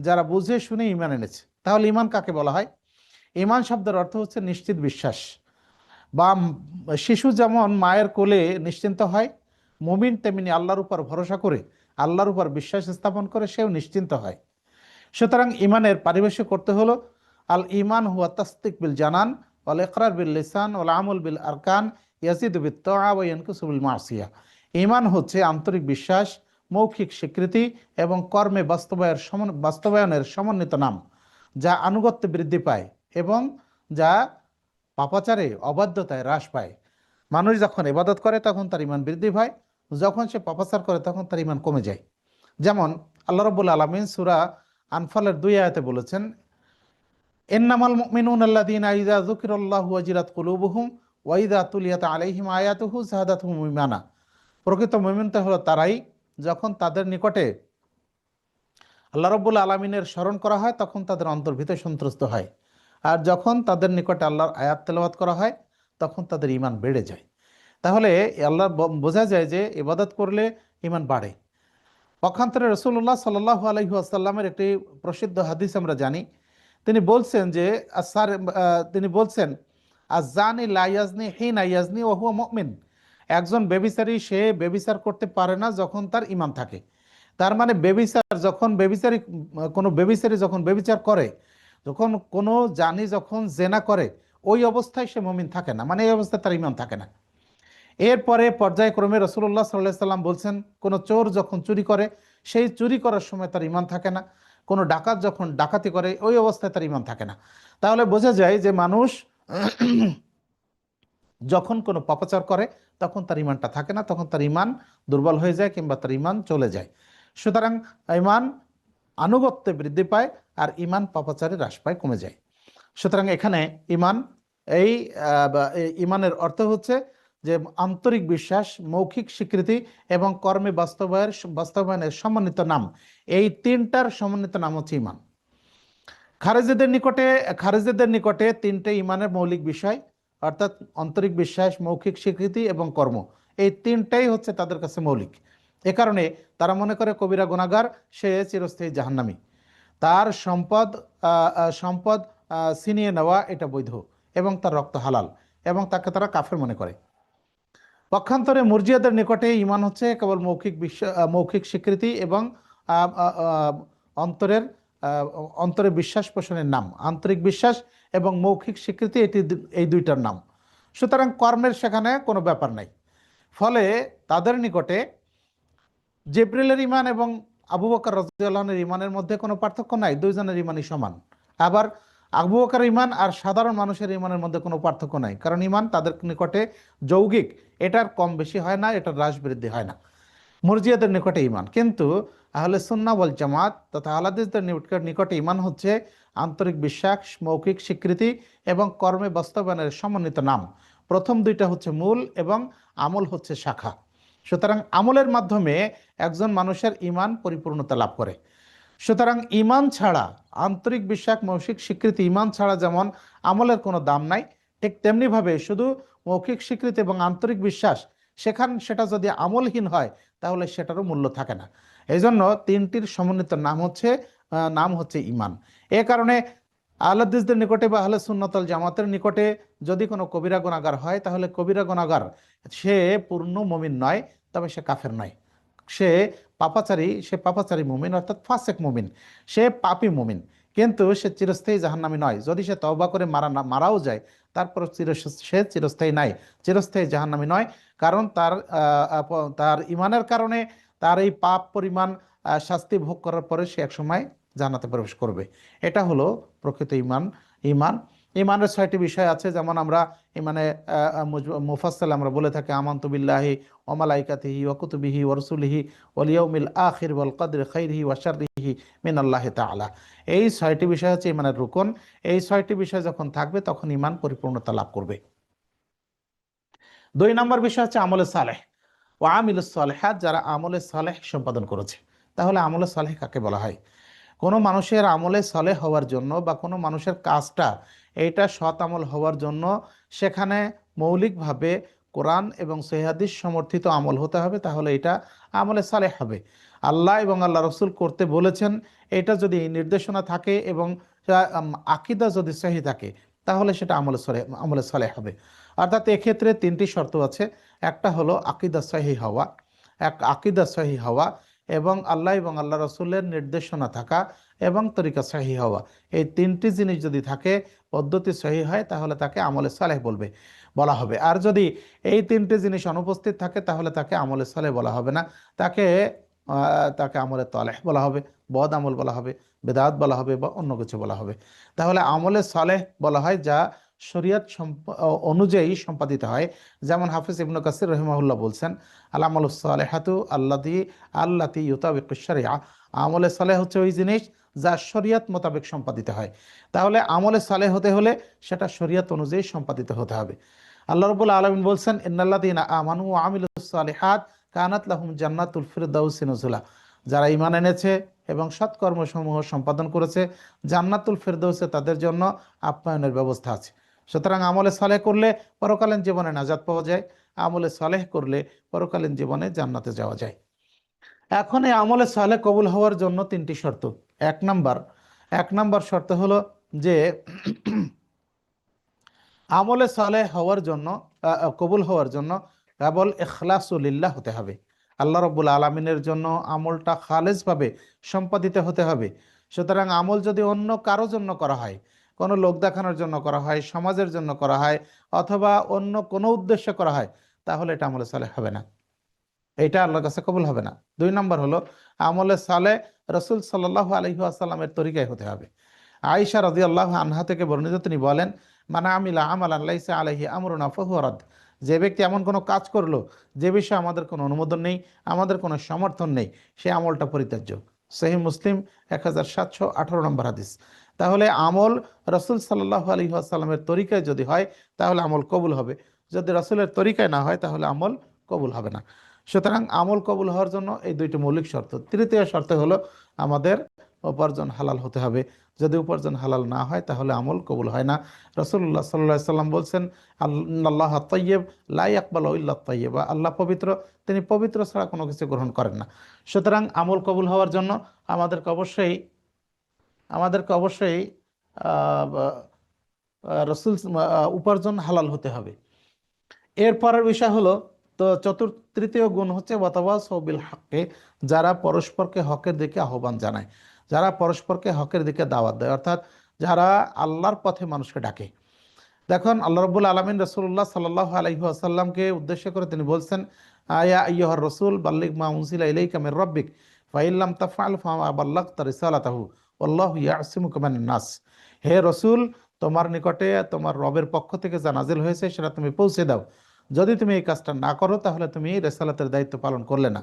যারা বুঝে শুনে ঈমান এনেছে। তাহলে ঈমান কাকে বলা হয়? ঈমান শব্দের অর্থ হচ্ছে নিশ্চিত বিশ্বাস, বা শিশু যেমন মায়ের কোলে নিশ্চিন্ত হয়, মুমিন তেমনি আল্লাহর উপর ভরসা করে, আল্লাহর উপর বিশ্বাস স্থাপন করে সেও নিশ্চিন্ত হয়। সুতরাং ঈমানের পারিভাষিক করতে হলো, আল ঈমান হুয়া তাসদিক বিল জানান ওয়াল ইকরার বিল লিসান ওয়াল আমল বিল আরকান ইয়াজিদু বিত তাআ ওয়া ইয়ানকুসু বিল মাসিয়া। ঈমান হচ্ছে আন্তরিক বিশ্বাস, মৌখিক স্বীকৃতি এবং কর্মে বাস্তবায়নের সমন্বিত নাম, যা আনুগত্যে বৃদ্ধি পায় এবং যা পাপাচারে, অবাধ্যতায় হ্রাস পায়। মানুষ যখন ইবাদত করে তখন তার ঈমান বৃদ্ধি পায়, যখন সে পাপাচার করে তখন তার ঈমান কমে যায়। যেমন আল্লাহ রাব্বুল আলামিন সূরা আনফালের 2 আয়াতে বলেছেন, ইন্নামাল মুমিনুনা আল্লাযীনা ইযা যুকিরাল্লাহু ওয়াজিলাত কুলুবুহুম ওয়া ইযা তুলিয়াত আলাইহিম আয়াতুহু যাদাতুহুম ঈমানা। প্রকৃত মুমিন তো হলো তারাই, যখন তাদের নিকটে আল্লাহ রাব্বুল আলামিনের স্মরণ করা হয় তখন তাদের অন্তর ভীত সন্ত্রস্ত হয়, আর যখন তাদের নিকটে আল্লাহর আয়াত তেলাওয়াত করা হয় তখন তাদের ঈমান বেড়ে যায়। তাহলে আল্লাহ বোঝা যায় যে ইবাদত করলে ঈমান বাড়ে। পক্ষান্তরে রাসূলুল্লাহ সাল্লাল্লাহু আলাইহি ওয়াসাল্লামের একটি প্রসিদ্ধ হাদিস আমরা জানি। তিনি বলছেন যে তিনি বলছেন, আয-যানি লা ইয়াজনি হিনা ইয়াজনি ওয়া হুয়া মুমিন। একজন ব্যভিচারী সে ব্যভিচার করতে পারে না যখন তার ঈমান থাকে। তার মানে কোনো ব্যভিচারী যখন ব্যভিচার করে, যখন কোনো জানি যখন জেনা করে, ওই অবস্থায় সে মুমিন থাকে না, মানে এই অবস্থায় তার ঈমান থাকে না। এরপরে পর্যায়ক্রমে রাসূলুল্লাহ সাল্লাল্লাহু আলাইহি সাল্লাম বলছেন, কোনো চোর যখন চুরি করে সেই চুরি করার সময় তার ঈমান থাকে না, কোনো ডাকাত যখন ডাকাতি করে ওই অবস্থায় তার ঈমান থাকে না। তাহলে বোঝা যায় যে মানুষ যখন কোনো পাপাচার করে তখন তার ঈমানটা থাকে না, তখন তার ঈমান দুর্বল হয়ে যায় কিংবা তার ঈমান চলে যায়। সুতরাং ঈমান আনুগত্যে বৃদ্ধি পায় আর ঈমান পাপাচারে হ্রাস পায়, কমে যায়। সুতরাং এখানে ঈমান এই এই ঈমানের অর্থ হচ্ছে যে আন্তরিক বিশ্বাস, মৌখিক স্বীকৃতি এবং কর্মে বাস্তবায়নের সমন্বিত নাম। এই তিনটার সমন্বিত নাম হচ্ছে ঈমান। খারেজিদের নিকটে তিনটে ঈমানের মৌলিক বিষয়, অর্থাৎ আন্তরিক বিশ্বাস, মৌখিক স্বীকৃতি এবং কর্ম, এই তিনটাই হচ্ছে তাদের কাছে মৌলিক। এ কারণে তারা মনে করে কবিরা গুনাহগার সে চিরস্থায়ী জাহান্নামী, তার সম্পদ ছিনিয়ে নেওয়া এটা বৈধ এবং তার রক্ত হালাল, এবং তাকে তারা কাফের মনে করে। পক্ষান্তরে মুরজিয়াদের নিকটে ঈমান হচ্ছে কেবল মৌখিক স্বীকৃতি এবং আহ, আহ, আহ, অন্তরের আহ, অন্তরে বিশ্বাস পোষণের নাম। আন্তরিক বিশ্বাস এবং মৌখিক স্বীকৃতি এই দুইটার নাম। সুতরাং কর্মের সেখানে কোনো ব্যাপার নাই। ফলে তাদের নিকটে জিবরিলের ঈমান এবং আবু বকর রাদিয়াল্লাহু আনহুর ঈমানের মধ্যে কোনো পার্থক্য নাই, দুইজনের ঈমানই সমান। আবার আবু বকর ঈমান আর সাধারণ মানুষের ঈমানের মধ্যে কোনো পার্থক্য নাই, কারণ ঈমান তাদের নিকটে যৌগিক, এটার কম বেশি হয় না, এটার হ্রাস বৃদ্ধি হয় না। মুরজিয়াদের নিকটে ঈমান, কিন্তু আহলে সুন্নাহ ওয়াল জামাত তথা আহলে হাদিসদের নিকটে ঈমান হচ্ছে আন্তরিক বিশ্বাস, মৌখিক স্বীকৃতি এবং কর্মে বাস্তবায়নের সমন্বিত নাম। প্রথম দুইটা হচ্ছে মূল এবং আমল হচ্ছে শাখা। সুতরাং আমলের মাধ্যমে একজন মানুষের ঈমান পরিপূর্ণতা লাভ করে। সুতরাং ঈমান ছাড়া, আন্তরিক বিশ্বাস, মৌখিক স্বীকৃতি, ঈমান ছাড়া যেমন আমলের কোনো দাম নাই, ঠিক তেমনিভাবে শুধু মৌখিক স্বীকৃতি এবং আন্তরিক বিশ্বাস সেটা যদি আমলহীন হয় তাহলে সেটারও মূল্য থাকে না। এই জন্য তিনটির সমন্বিত নাম হচ্ছে ঈমান। এ কারণে আহলে হাদিসদের নিকটে বা আহলে সুন্নাত ওয়াল জামাতের নিকটে যদি কোনো কবিরা গুনাহগার হয় তাহলে কবিরা গুনাহগার সে পূর্ণ মুমিন নয়, তবে সে কাফের নয়। সে পাপাচারী মুমিন, অর্থাৎ ফাসেক মুমিন, সে পাপী মুমিন, কিন্তু সে চিরস্থায়ী জাহান্নামী নয়। যদি সে তওবা করে মারাও যায় তারপর সে চিরস্থায়ী নাই, চিরস্থায়ী জাহান্নামী নয়। কারণ তার ঈমানের কারণে তার এই পাপ পরিমাণ শাস্তি ভোগ করার পরে সে একসময় জান্নাতে প্রবেশ করবে। এটা হলো প্রকৃত ঈমান। ঈমান ঈমানের 6টি বিষয় আছে, যেমন আমরা ঈমানে মুফাসসাল আমরা বলে থাকি আমানতু বিল্লাহি ওয়া মালাইকাতিহি ওয়া কুতুবিহি ওয়া রাসূলিহি ওয়াল ইয়াউমিল আখির ওয়াল কদরি খাইরিহি ওয়া শাররিহি মিনাল্লাহি তাআলা। এই 6টি বিষয় হচ্ছে ঈমানের রুকন। এই 6টি বিষয় যখন থাকবে তখন ঈমান পরিপূর্ণতা লাভ করবে। 2 নম্বর বিষয় হচ্ছে আমলে সালেহ ওয়া আমিলুস সালিহাত, যারা আমলে সালেহ সম্পাদন করেছে। তাহলে আমলে সালেহ কাকে বলা হয়? কোনো মানুষের আমলে সালেহ হওয়ার জন্য বা কোনো মানুষের কাজটা এইটা সৎ আমল হওয়ার জন্য সেখানে মৌলিকভাবে কোরআন এবং সহিহ হাদিস সমর্থিত আমল হতে হবে, তাহলে এটা আমলে সালেহ হবে। আল্লাহ এবং আল্লাহ রসুল করতে বলেছেন, এটা যদি নির্দেশনা থাকে এবং আকীদা যদি সহিহ থাকে তাহলে সেটা আমলে সালেহ হবে। অর্থাৎ এক্ষেত্রে 3টি শর্ত আছে। একটা হলো আকীদা সহিহ হওয়া এবং আল্লাহ এবং আল্লাহ রসুলের নির্দেশনা থাকা এবং তরিকা সহিহ হওয়া। এই 3টি জিনিস যদি থাকে, পদ্ধতি সহিহ হয়, তাহলে তাকে আমলে সালেহ বলা হবে। আর যদি এই 3টি জিনিস অনুপস্থিত থাকে তাহলে তাকে আমলে সালেহ বলা হবে না, তাকে আমলে তালেহ বলা হবে, বদ আমল বলা হবে, বেদাত বলা হবে বা অন্য কিছু বলা হবে। তাহলে আমলে সালেহ বলা হয় যা শরীয়ত অনুযায়ী সম্পাদিত হয়। যেমন হাফিজ ইবনে কাসির রহিমাহুল্লাহ বলছেন, আল আমালুস সালেহাতু আল্লাতি ইউতাবিকুশ শরিয়া। আমলে সালেহ হচ্ছে ওই জিনিস যা শরীয়ত মোতাবেক সম্পাদিত হয়। তাহলে আমলে সালেহ হতে হলে সেটা শরীয়ত অনুযায়ী সম্পাদিত হতে হবে। আল্লাহ রাব্বুল আলামিন বলছেন, ইন্নাল্লাযীনা আমানু ওয়া আমিলুস সালিহাত কানাত লাহুম জান্নাতুল ফিরদাউসি নুজুলা। যারা ঈমান এনেছে এবং সৎকর্মসমূহ সম্পাদন করেছে, জান্নাতুল ফিরদাউসে তাদের জন্য আপ্যায়নের ব্যবস্থা আছে। সুতরাং আমলে সালেহ করলে পরকালীন জীবনে নাজাত পাওয়া যায়, আমলে সালেহ করলে পরকালীন জীবনে জান্নাতে যাওয়া যায়। এখন এই আমলে সালেহ কবুল হওয়ার জন্য 3টি শর্ত। এক নাম্বার শর্ত হলো যে আমলে সালেহ হওয়ার জন্য, কবুল হওয়ার জন্য কেবল ইখলাসুলিল্লাহ হতে হবে। আল্লাহ রাব্বুল আলামিনের জন্য আমলটা খালেসভাবে সম্পাদিত হতে হবে। সুতরাং আমল যদি অন্য কারো জন্য করা হয়, কোনো লোক দেখানোর জন্য করা হয়, সমাজের জন্য করা হয়, অথবা অন্য কোনো উদ্দেশ্যে করা হয়, তাহলে এটা আমলে সালেহ হবে না, এটা আল্লাহর কাছে কবুল হবে না। 2 নম্বর হলো আমলে সালেহ রাসূল সাল্লাল্লাহু আলাইহি ওয়াসাল্লামের তরিকায় হতে হবে। আয়েশা রাদিয়াল্লাহু আনহা থেকে বর্ণিত, তিনি বলেন, মান আমিলা আমালান লাইসা আলাইহি আমরুনা ফাহুয়া রাদ। যে ব্যক্তি এমন কোনো কাজ করলো যে বিষয়ে আমাদের কোনো অনুমোদন নেই, আমাদের কোনো সমর্থন নেই, সে আমলটা পরিত্যাজ্য। সহিহ মুসলিম 1718 নম্বর হাদিস। তাহলে আমল রাসূল সাল্লাল্লাহু আলাইহি ওয়াসাল্লামের তরিকায় যদি হয় তাহলে আমল কবুল হবে, যদি রাসূলের তরিকায় না হয় তাহলে আমল কবুল হবে না। সুতরাং আমল কবুল হওয়ার জন্য এই 2টি মৌলিক শর্ত। তৃতীয় শর্ত হলো আমাদের উপার্জন হালাল হতে হবে। যদি উপার্জন হালাল না হয় তাহলে আমল কবুল হয় না। রাসূলুল্লাহ সাল্লাল্লাহু আলাইহি সাল্লাম বলছেন, আল্লাহ তাইয়্যিব লা ইয়াকবালু ইল্লা তাইয়্যিবা, আল্লাহ পবিত্র, তিনি পবিত্র ছাড়া কোনো কিছু গ্রহণ করেন না। সুতরাং আমল কবুল হওয়ার জন্য আমাদেরকে অবশ্যই রাসূল উপার্জন হালাল হতে হবে। এরপরের বিষয় হলো, তো তৃতীয় গুণ হচ্ছে ওয়াতাওয়াসাউ বিল হক্কে, যারা পরস্পরকে হকের দিকে আহ্বান জানায়, যারা পরস্পরকে হকের দিকে দাওয়াত দেয়, অর্থাৎ যারা আল্লাহর পথে মানুষকে ডাকে। দেখুন, আল্লাহ রাব্বুল আলামিন রাসূলুল্লাহ সাল্লাল্লাহু আলাইহি ওয়াসাল্লামকে উদ্দেশ্য করে তিনি বলছেন, আয়া আইয়ুহার রাসূল বাল্লিগ মা উনজিলা ইলাইকা মির রাব্বিক ফাইল্লাম তাফআল ফামা বাল্লাগতা রিসালাতাহু ওয়াল্লাহু ইয়াসিমুকা মিনান নাস। হে রসুল, তোমার নিকটে তোমার রবের পক্ষ থেকে যা নাজিল হয়েছে সেটা তুমি পৌঁছে দাও। যদি তুমি এই কাজটা না করো তাহলে তুমি রিসালাতের দায়িত্ব পালন করলে না,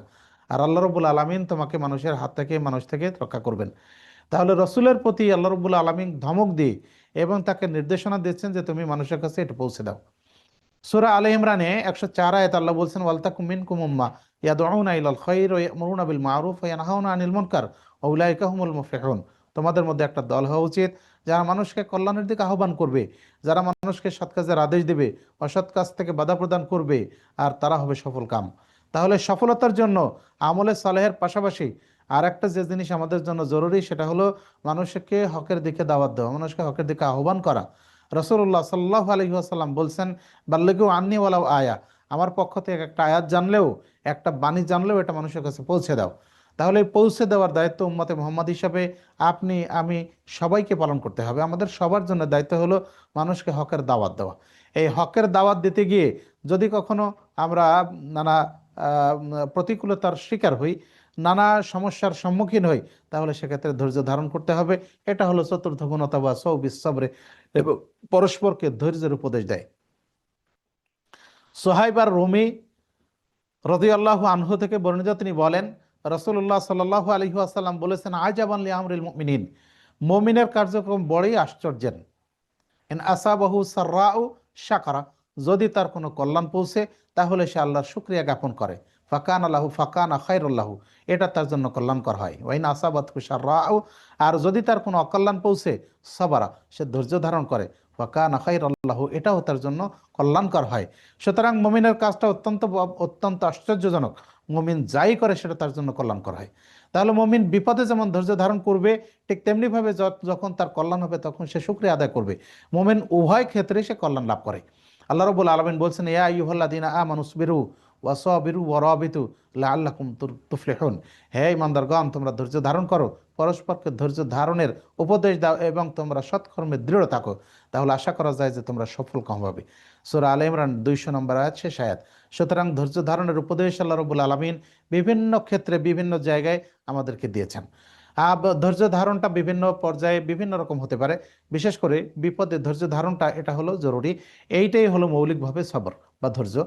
আর আল্লাহ রাব্বুল আলামিন তোমাকে মানুষের হাত থেকে, মানুষ থেকে রক্ষা করবেন। তাহলে রসুলের প্রতি আল্লাহ রাব্বুল আলামিন ধমক দিয়ে এবং তাকে নির্দেশনা দিচ্ছেন যে তুমি মানুষের কাছে এটা পৌঁছে দাও। সূরা আলে ইমরানে 104 আয়াত আল্লাহ বলছেন, ওয়ালতাকুম মিনকুম উম্মাহ ইয়াদউনা ইলাল খায়র ওয়া ইয়ামুরুনা বিল মারুফ ওয়া ইয়ানহাউনা আনিল মুনকার ওয়া উলাইকা হুমুল মুফলিহুন। তোমাদের মধ্যে একটা দল হওয়া উচিত যারা মানুষকে কল্যাণের দিকে আহ্বান করবে, যারা মানুষকে সৎ কাজের আদেশ দেবে, অসৎ কাজ থেকে বাধা প্রদান করবে, আর তারা হবে সফল কাম। তাহলে সফলতার জন্য আমলে সালেহের পাশাপাশি আর একটা যে জিনিস আমাদের জন্য জরুরি সেটা হলো মানুষকে হকের দিকে দাওয়াত দেওয়া, মানুষকে হকের দিকে আহ্বান করা। রাসূলুল্লাহ সাল্লাল্লাহু আলাইহি ওয়াসাল্লাম বলছেন, বাল্লিগু আন্নি ওয়ালাউ আয়া, আমার পক্ষ থেকে একটা আয়াত জানলেও, একটা বাণী জানলেও এটা মানুষের কাছে পৌঁছে দাও। তাহলে এই পৌঁছে দেওয়ার দায়িত্ব উম্মতে মুহাম্মদ হিসাবে আপনি, আমি সবাইকে পালন করতে হবে। আমাদের সবার জন্য দায়িত্ব হলো মানুষকে হকের দাওয়াত দেওয়া। এই হকের দাওয়াত দিতে গিয়ে যদি কখনো আমরা নানা প্রতিকূলতার শিকার হই, নানা সমস্যার সম্মুখীন হই, তাহলে সেক্ষেত্রে ধৈর্য ধারণ করতে হবে। এটা হলো চতুর্থ গুণ, অথবা সৌবিস সবরে, এবং পরস্পরকে ধৈর্যের উপদেশ দেয়। সোহাইব আর রুমি রাদিয়াল্লাহু আনহু থেকে বর্ণিত, তিনি বলেন, রাসূলুল্লাহ সাল্লাল্লাহু আলাইহি ওয়াসাল্লাম বলেছেন, আজাবান লিআমরিল মুমিনিন, মুমিনের কার্যক্রম বড়ই আশ্চর্যের। ইন আসাবাহু সাররাউ শাকারা, যদি তার কোনো কল্যাণ পৌঁছে তাহলে সে আল্লাহর শুকরিয়া জ্ঞাপন করে, ফাকানা লাহু ফাকানা খায়রুল লাহু, এটা তার জন্য কল্যাণকর হয়। ওয়াইন আসাবাতহু শাররাউ, আর যদি তার কোনো অকল্যাণ পৌঁছে, সাবারা, সে ধৈর্য ধারণ করে, ফাকানা খায়রুল লাহু, এটাও তার জন্য কল্যাণকর হয়। সুতরাং মুমিনের কাজটা অত্যন্ত আশ্চর্যজনক। মুমিন যাই করে সেটা তার জন্য কল্যাণকর হয়। তাহলে মুমিন বিপদে যেমন ধৈর্য ধারণ করবে, ঠিক তেমনিভাবে যখন তার কল্যাণ হবে তখন সে শুকরিয়া আদায় করবে। মুমিন উভয় ক্ষেত্রে সে কল্যাণ লাভ করে। আল্লাহ রাব্বুল আলামিন বলছেন, ইয়া আইয়ুহাল্লাযীনা আমানুসবিরু ওয়াসাবিরু ওয়ারাবিতু লাআল্লাকুম তুফলিহুন, হে ঈমানদারগণ, তোমরা ধৈর্য ধারণ করো, পরস্পরকে ধৈর্য ধারণের উপদেশ দাও এবং তোমরা সৎকর্মে দৃঢ় থাকো, তাহলে আশা করা যায় যে তোমরা সফল কাম হবে। সূরা আলে ইমরান 200 নম্বর আয়াত, শেষ আয়াত। সুতরাং ধৈর্য ধারণের উপদেশ আল্লাহ রাব্বুল আলামিন বিভিন্ন ক্ষেত্রে বিভিন্ন জায়গায় আমাদেরকে দিয়েছেন। ধৈর্য ধারণটা বিভিন্ন পর্যায়ে বিভিন্ন রকম হতে পারে। বিশেষ করে বিপদে ধৈর্য ধারণটা, এটা হলো জরুরি। এইটাই হলো মৌলিকভাবে সবর বা ধৈর্য।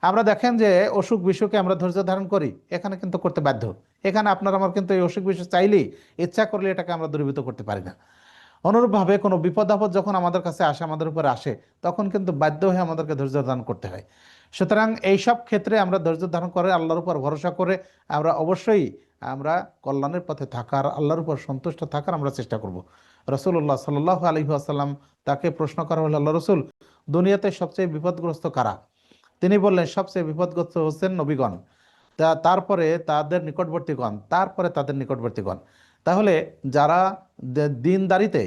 আমরা দেখেন যে অসুখ বিসুখে আমরা ধৈর্য ধারণ করি, এখানে কিন্তু করতে বাধ্য। এখানে আপনার আমার কিন্তু এই অসুখ বিসুখ চাইলেই, ইচ্ছা করলে এটাকে আমরা দূরীভূত করতে পারি না। অনুরূপভাবে কোনো বিপদ আপদ যখন আমাদের কাছে আসে, আমাদের উপরে আসে, তখন কিন্তু বাধ্য হয়ে আমাদেরকে ধৈর্য ধারণ করতে হয়। সুতরাং এইসব ক্ষেত্রে আমরা ধৈর্য ধারণ করে আল্লাহর উপর ভরসা করে আমরা অবশ্যই আমরা কল্যাণের পথে থাকার, আল্লাহর উপর সন্তুষ্ট থাকার আমরা চেষ্টা করব। রাসূলুল্লাহ সাল্লাল্লাহু আলাইহি ওয়াসাল্লাম, তাকে প্রশ্ন করা হলো, আল্লাহ রসুল, দুনিয়াতে সবচেয়ে বিপদগ্রস্ত কারা? তিনি বললেন, সবচেয়ে বিপদগ্রস্ত হচ্ছেন নবীগণ, তারপরে তাদের নিকটবর্তীগণ, তারপরে তাদের নিকটবর্তীগণ। তাহলে যারা দিনদারিতে,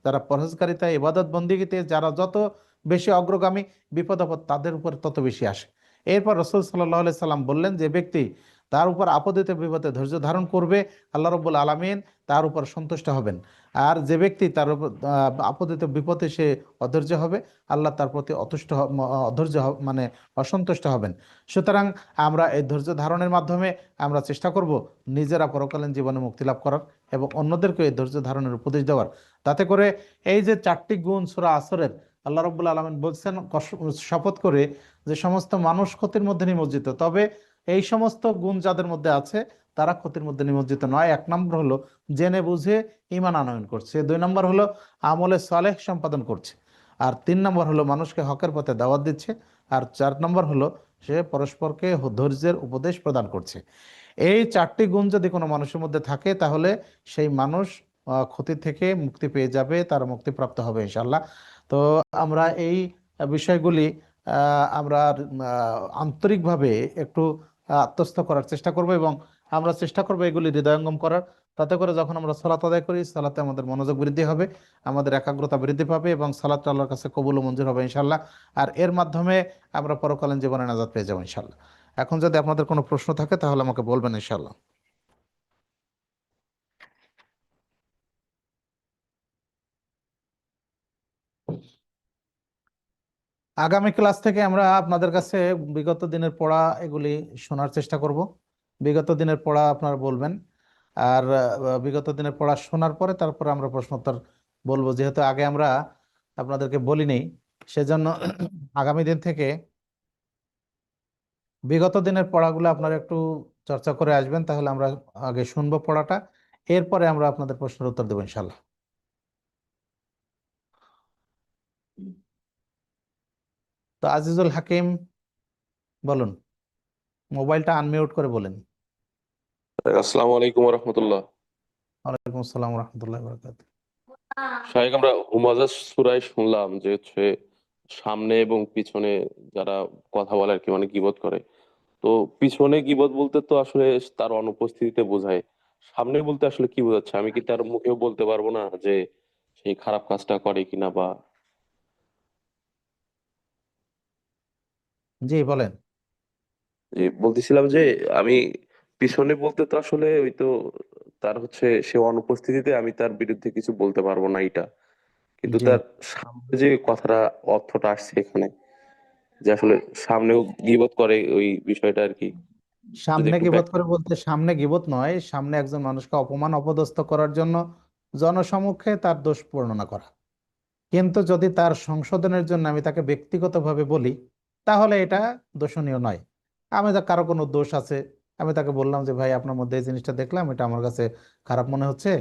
যারা পরহেজগারিতা, ইবাদত বন্দিগিতে যারা যত বেশি অগ্রগামী, বিপদ আপদ তাদের উপর তত বেশি আসে। এরপর রাসূল সাল্লাল্লাহু আলাইহি সাল্লাম বললেন, যে ব্যক্তি তার উপর আপদে বিপদে ধৈর্য ধারণ করবে, আল্লাহ রাব্বুল আলামিন তার উপর সন্তুষ্ট হবেন। আর যে ব্যক্তি তার উপর আপদে বিপদে সে অধৈর্য হবে, আল্লাহ তার প্রতি অধৈর্য মানে অসন্তুষ্ট হবেন। সুতরাং আমরা এই ধৈর্য ধারণের মাধ্যমে আমরা চেষ্টা করব নিজেরা পরকালীন জীবনে মুক্তি লাভ করার এবং অন্যদেরকে এই ধৈর্য ধারণের উপদেশ দেওয়ার। তাতে করে এই যে 4টি গুণ সূরা আসরের আল্লাহ রাব্বুল আলামিন বলছেন শপথ করে যে সমস্ত মানুষ ক্ষতির মধ্যে নিমজ্জিত, তবে এই সমস্ত গুণ যাদের মধ্যে আছে তারা ক্ষতির মধ্যে নিমজ্জিত নয়। 1 নম্বর হলো জেনে বুঝে ঈমান আনয়ন করছে, 2 নম্বর হলো আমলে সালেহ সম্পাদন করছে, আর 3 নম্বর হলো মানুষকে হকের পথে দাওয়াত দিচ্ছে, আর 4 নম্বর হলো সে পরস্পরকে ধৈর্যের উপদেশ প্রদান করছে। এই 4টি গুণ যদি কোনো মানুষের মধ্যে থাকে তাহলে সেই মানুষ ক্ষতি থেকে মুক্তি পেয়ে যাবে, তার মুক্তিপ্রাপ্ত হবে ইনশাল্লাহ। তো আমরা এই বিষয়গুলি আমরা আন্তরিকভাবে একটু আত্মস্থ করার চেষ্টা করব এবং আমরা চেষ্টা করব এগুলি হৃদয়ঙ্গম করার। তাতে করে যখন আমরা সালাত আদায় করি, সালাতে আমাদের মনোযোগ বৃদ্ধি হবে, আমাদের একাগ্রতা বৃদ্ধি পাবে এবং সালাত আল্লাহর কাছে কবুল ও মঞ্জুর হবে ইনশাল্লাহ। আর এর মাধ্যমে আমরা পরকালীন জীবনে নাজাত পেয়ে যাবো ইনশাল্লাহ। এখন যদি আপনাদের কোনো প্রশ্ন থাকে তাহলে আমাকে বলবেন ইনশাল্লাহ। আগামী ক্লাস থেকে আমরা আপনাদের কাছে বিগত দিনের পড়া এগুলি শোনার চেষ্টা করব। বিগত দিনের পড়া আপনারা বলবেন, আর বিগত দিনের পড়া শোনার পরে তারপরে আমরা প্রশ্নোত্তর বলবো। যেহেতু আগে আমরা আপনাদেরকে বলিনি, সেজন্য আগামী দিন থেকে বিগত দিনের পড়াগুলো আপনারা একটু চর্চা করে আসবেন, তাহলে আমরা আগে শুনবো পড়াটা, এরপরে আমরা আপনাদের প্রশ্নের উত্তর দেবো ইনশাল্লাহ। তো আজিজুল হাকিম বলুন, মোবাইলটা আনমিউট করে বলেন। আসসালামু আলাইকুম রহমতুল্লাহ। ওয়ালাইকুম আসসালাম রহমতুল্লাহ বরকাত। শাহেখ, আমরা হুমাযা সূরায় শুনলাম যে হচ্ছে সামনে এবং পিছনে যারা কথা বলে আর কি, মানে গীবত করে। তো পিছনে গীবত বলতে তো আসলে তার অনুপস্থিতিতে বোঝায়, সামনে বলতে আসলে কি বোঝাচ্ছে? আমি কি তার মুখেও বলতে পারবো না যে সেই খারাপ কাজটা করে কিনা? বা জি বলেন। যে বলতেছিলাম যে আমি পিছনে বলতে তো আসলে ওই তো তার হচ্ছে সে অনুপস্থিতিতে আমি তার বিরুদ্ধে কিছু বলতে পারবো না এটা, কিন্তু জি, তার সামনে যে কথাটা, অর্থটা আসছে এখানে, যে আসলে সামনেও গীবত করে, ওই বিষয়টা আর কি, যদি সামনে একটু গীবত ব্যাখ্যা। করে বলতে সামনে গীবত নয়, সামনে একজন মানুষকে অপমান অপদস্থ করার জন্য জনসমক্ষে তার দোষ বর্ণনা করা। কিন্তু যদি তার সংশোধনের জন্য আমি তাকে ব্যক্তিগতভাবে বলি, তাহলে এটা দোষণীয় নয়। আমি কারো কোনো দোষ আছে, আমি তাকে বললাম যে ভাই আপনার মধ্যে এই জিনিসটা দেখলাম, এটা আমার কাছে খারাপ মনে হচ্ছে,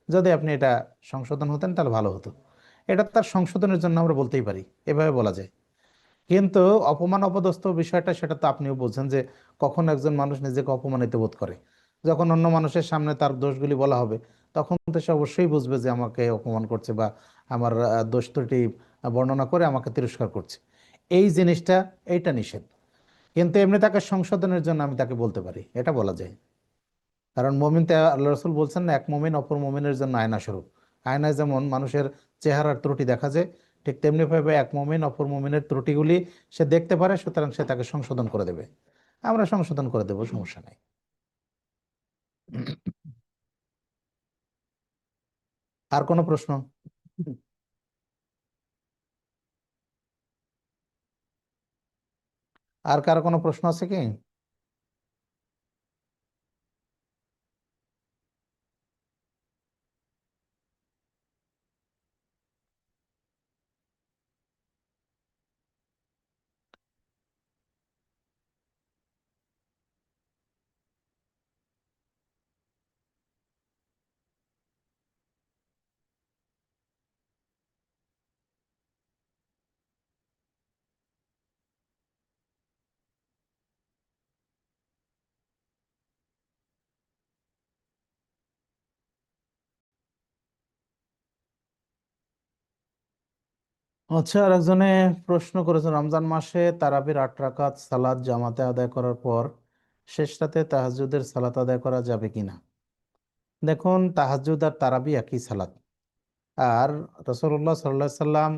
যদি আপনি এটা সংশোধন হতেন তাহলে ভালো হতো। এটা তার সংশোধনের জন্য আমরা বলতেই পারি, এভাবে বলা যায়। কিন্তু অপমান অপদস্থ বিষয়টা সেটা তো আপনিও বলছেন যে কখন একজন মানুষ নিজেকে অপমানিত বোধ করে, যখন অন্য মানুষের সামনে তার দোষগুলি বলা হবে, তখন তো সে অবশ্যই বুঝবে যে আমাকে অপমান করছে বা আমার দোষ ত্রুটি বর্ণনা করে আমাকে তিরস্কার করছে। এই জিনিসটা, এইটা নিষেধ। কিন্তু এমনি তাকে সংশোধনের জন্য আমি তাকে বলতে পারি, এটা বলা যায়। কারণ মমিন, আল্লাহ রসুল বলছেন না, এক মমিন অপর মমিনের জন্য আয়না স্বরূপ। আয়নায় যেমন মানুষের চেহারার ত্রুটি দেখা যায়, ঠিক তেমনি ভাবে এক মমিন অপর মমিনের ত্রুটিগুলি সে দেখতে পারে, সুতরাং সে তাকে সংশোধন করে দেবে। আমরা সংশোধন করে দেব, সমস্যা নেই। আর কোনো প্রশ্ন? আর কারো কোনো প্রশ্ন আছে কি? আচ্ছা, আর একজনে প্রশ্ন করেছে, রমজান মাসে তারাবির 8 রাকাত সালাত জামাতে আদায় করার পর শেষ রাতে তাহাজ্জুদের সালাত আদায় করা যাবে কিনা? দেখুন, তাহাজ্জুদ আর তারাবি একই সালাত। আর রসুল্লাহ সাল্লাহ সাল্লাম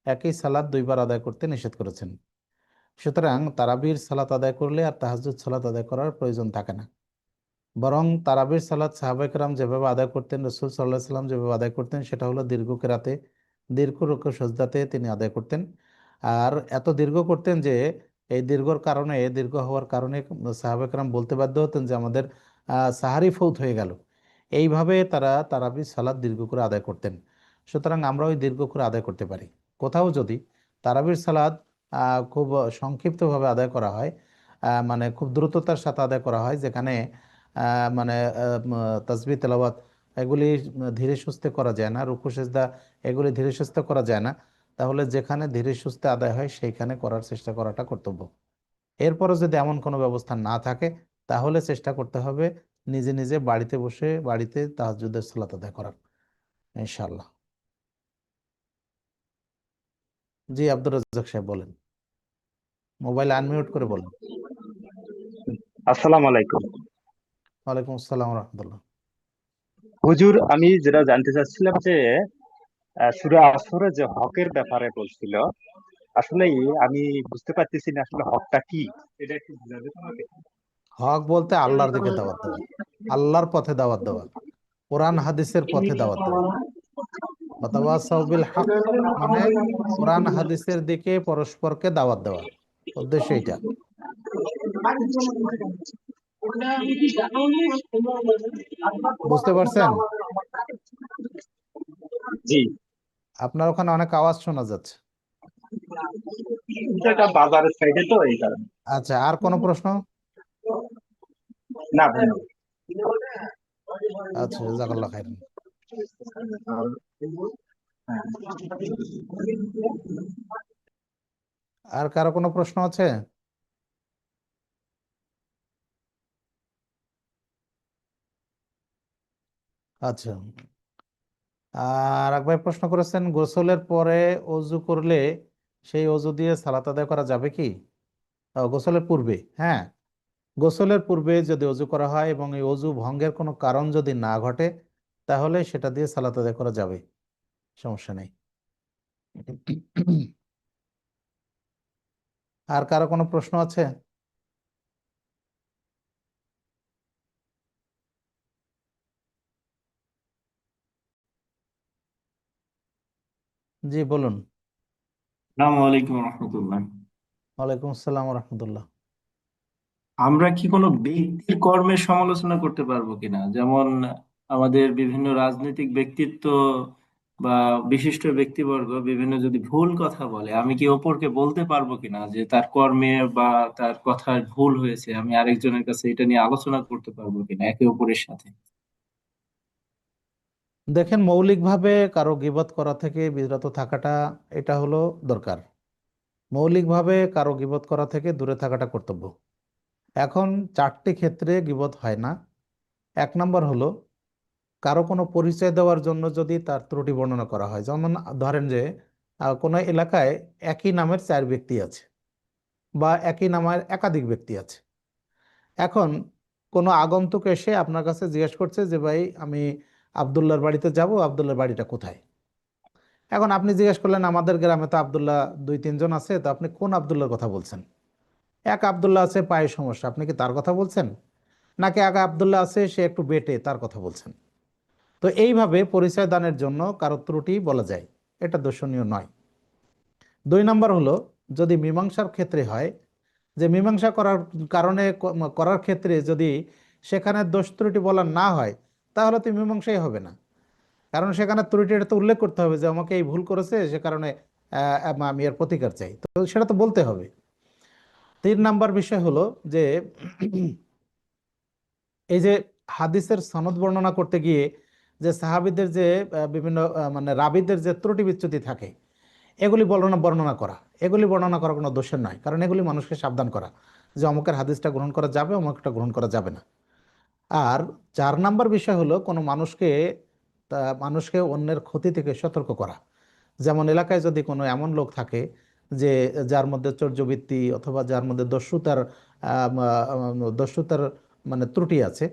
একই সালাত 2বার আদায় করতে নিষেধ করেছেন। সুতরাং তারাবির সালাত আদায় করলে আর তাহাজ্জুদ সালাত আদায় করার প্রয়োজন থাকে না। বরং তারাবির সালাত সাহাবায়ে কেরাম যেভাবে আদায় করতেন, রাসূল সাল্লাল্লাহু আলাইহি সাল্লাম যেভাবে আদায় করতেন, সেটা হলো দীর্ঘ কেরাতে, দীর্ঘ রুকু সিজদাতে তিনি আদায় করতেন। আর এত দীর্ঘ করতেন যে এই দীর্ঘর কারণে, দীর্ঘ হওয়ার কারণে সাহাবায়ে কেরাম বলতে বাধ্য হতেন যে আমাদের সাহারি ফৌত হয়ে গেল। এইভাবে তারা তারাবির সালাত দীর্ঘ করে আদায় করতেন। সুতরাং আমরা ওই দীর্ঘ করে আদায় করতে পারি। কোথাও যদি তারাবির সালাত খুব সংক্ষিপ্তভাবে আদায় করা হয়, মানে খুব দ্রুততার সাথে আদায় করা হয়, যেখানে মানে তাসবিহ তেলাওয়াত এগুলি ধীরে সুস্থে করা যায় না, রুকু সেজদা এগুলি ধীরে সুস্থে করা যায় না, তাহলে যেখানে ধীরে সুস্থে আদায় হয় সেইখানে করার চেষ্টা করাটা কর্তব্য। এরপরও যদি এমন কোনো ব্যবস্থা না থাকে, তাহলে চেষ্টা করতে হবে নিজে নিজে বাড়িতে বসে বাড়িতে তাহাজ্জুদের সালাত আদায় করার, ইনশাআল্লাহ। জি, আব্দুর রাজ্জাক সাহেব বলেন, মোবাইল আনমিউট করে বলেন। আসসালামু আলাইকুম। ওয়ালাইকুম আসসালাম রহমতুল্লাহ। হুজুর, আমি যেটা জানতে চাচ্ছিলাম যে সূরা আসরে যে হকের ব্যাপারে বলছিল, আসলে আমি বুঝতে পারতেছি না আসলে হকটা কি, এটা একটু বুঝাবে আমাকে? হক বলতে আল্লাহর দিকে দাওয়াত দেওয়া, আল্লাহর পথে দাওয়াত দেওয়া, কোরআন হাদিসের পথে দাওয়াত দেওয়া। ওয়াতাওয়াসাউ বিল হক মানে কোরআন হাদিসের দিকে পরস্পরকে দাওয়াত দেওয়া, উদ্দেশ্য এটা। বুঝতে পারছেন? জি, আপনার ওখানে অনেক আওয়াজ শোনা যাচ্ছে। এটা একটা বাজারের সাইডে তো এই কারণে। আচ্ছা, আর কোনো প্রশ্ন? না ভাই। আচ্ছা, জাযাকাল্লাহ খাইরান। আর কারো কোনো প্রশ্ন আছে? আচ্ছা, আর এক ভাই প্রশ্ন করেছেন, গোসলের পরে অজু করলে সেই অজু দিয়ে সালাত আদায় করা যাবে কি? গোসলের পূর্বে, হ্যাঁ, গোসলের পূর্বে যদি অজু করা হয় এবং এই অজু ভঙ্গের কোনো কারণ যদি না ঘটে, তাহলে সেটা দিয়ে সালাত আদায় করা যাবে, সমস্যা নেই। আর কারো কোনো প্রশ্ন আছে? জি, বলুন। আসসালামু আলাইকুম রহমতুল্লাহ। ওয়ালাইকুম আসসালাম রহমতুল্লাহ। আমরা কি কোনো ব্যক্তির কর্মের সমালোচনা করতে পারবো কিনা, যেমন আমাদের বিভিন্ন রাজনৈতিক ব্যক্তিত্ব বা বিশিষ্ট ব্যক্তিবর্গ বিভিন্ন যদি ভুল কথা বলে, আমি কি অপরকে বলতে পারবো কিনা যে তার কর্মে বা তার কথায় ভুল হয়েছে, আমি আরেকজনের কাছে এটা নিয়ে আলোচনা করতে পারবো কিনা একে অপরের সাথে? দেখেন, মৌলিকভাবে কারো গীবত করা থেকে বিরত থাকাটা এটা হলো দরকার। মৌলিকভাবে কারো গীবত করা থেকে দূরে থাকাটা কর্তব্য। এখন চারটি ক্ষেত্রে গীবত হয় না। এক নম্বর হলো কারো কোনো পরিচয় দেওয়ার জন্য যদি তার ত্রুটি বর্ণনা করা হয়, যেমন ধরেন যে কোনো এলাকায় একই নামের চার ব্যক্তি আছে বা একই নামের একাধিক ব্যক্তি আছে। এখন কোনো আগন্তুক এসে আপনার কাছে জিজ্ঞেস করছে যে ভাই, আমি আবদুল্লাহর বাড়িতে যাব, আবদুল্লাহর বাড়িটা কোথায়? এখন আপনি জিজ্ঞেস করলেন আমাদের গ্রামে তো আবদুল্লাহ দুই তিনজন আছে, তো আপনি কোন আবদুল্লাহর কথা বলছেন? এক আবদুল্লাহ আছে পায়ের সমস্যা, আপনি কি তার কথা বলছেন? নাকি এক আবদুল্লাহ আছে সে একটু বেটে, তার কথা বলছেন? তো এইভাবে পরিচয় দানের জন্য কারো ত্রুটি বলা যায়, এটা দর্শনীয় নয়। দুই নম্বর হলো যদি মীমাংসার ক্ষেত্রে হয়, যে মীমাংসা করার কারণে করার ক্ষেত্রে যদি সেখানে দোষ ত্রুটি বলা না হয়, তাহলে তো মীমাংসাই হবে না। কারণ সেখানে ত্রুটিটা তো উল্লেখ করতে হবে যে আমাকে এই ভুল করেছে, সে কারণে আমি এর প্রতিকার চাই, তো সেটা তো বলতে হবে। তিন নাম্বার বিষয় হলো যে এই যে হাদিসের সনদ বর্ণনা করতে গিয়ে যে সাহাবীদের যে বিভিন্ন মানে রাবীদের যে ত্রুটি বিচ্যুতি থাকে, এগুলি বর্ণনা বর্ণনা করা এগুলি বর্ণনা করা কোনো দোষের নয়, কারণ এগুলি মানুষকে সাবধান করা যে অমুকের হাদিসটা গ্রহণ করা যাবে, অমুকটা গ্রহণ করা যাবে না। আর চার নাম্বার বিষয় হলো কোনো মানুষকে অন্যের ক্ষতি থেকে সতর্ক করা। যেমন এলাকায় যদি কোনো এমন লোক থাকে যে যার মধ্যে চর্যবৃত্তি অথবা যার মধ্যে দস্যুতার মানে ত্রুটি আছে,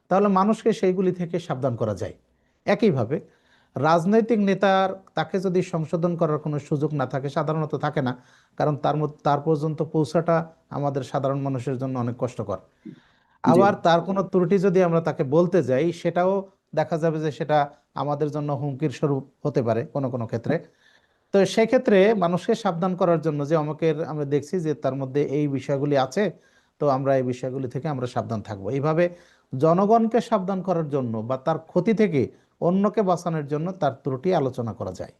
তাহলে মানুষকে সেইগুলি থেকে সাবধান করা যায়। একইভাবে রাজনৈতিক নেতার তাকে যদি সংশোধন করার কোনো সুযোগ না থাকে, সাধারণত থাকে না, কারণ তার পর্যন্ত পৌঁছাটা আমাদের সাধারণ মানুষের জন্য অনেক কষ্টকর। জি আবার তার কোনো ত্রুটি যদি আমরা তাকে বলতে যাই, সেটাও দেখা যাবে যে সেটা আমাদের জন্য হুমকির স্বরূপ হতে পারে কোনো কোনো ক্ষেত্রে। তো সেক্ষেত্রে মানুষকে সাবধান করার জন্য যে অমুকের আমরা দেখছি যে তার মধ্যে এই বিষয়গুলি আছে, তো আমরা এই বিষয়গুলি থেকে আমরা সাবধান থাকবো, এইভাবে জনগণকে সাবধান করার জন্য বা তার ক্ষতি থেকে অন্যকে বাঁচানোর জন্য তার ত্রুটি আলোচনা করা যায়।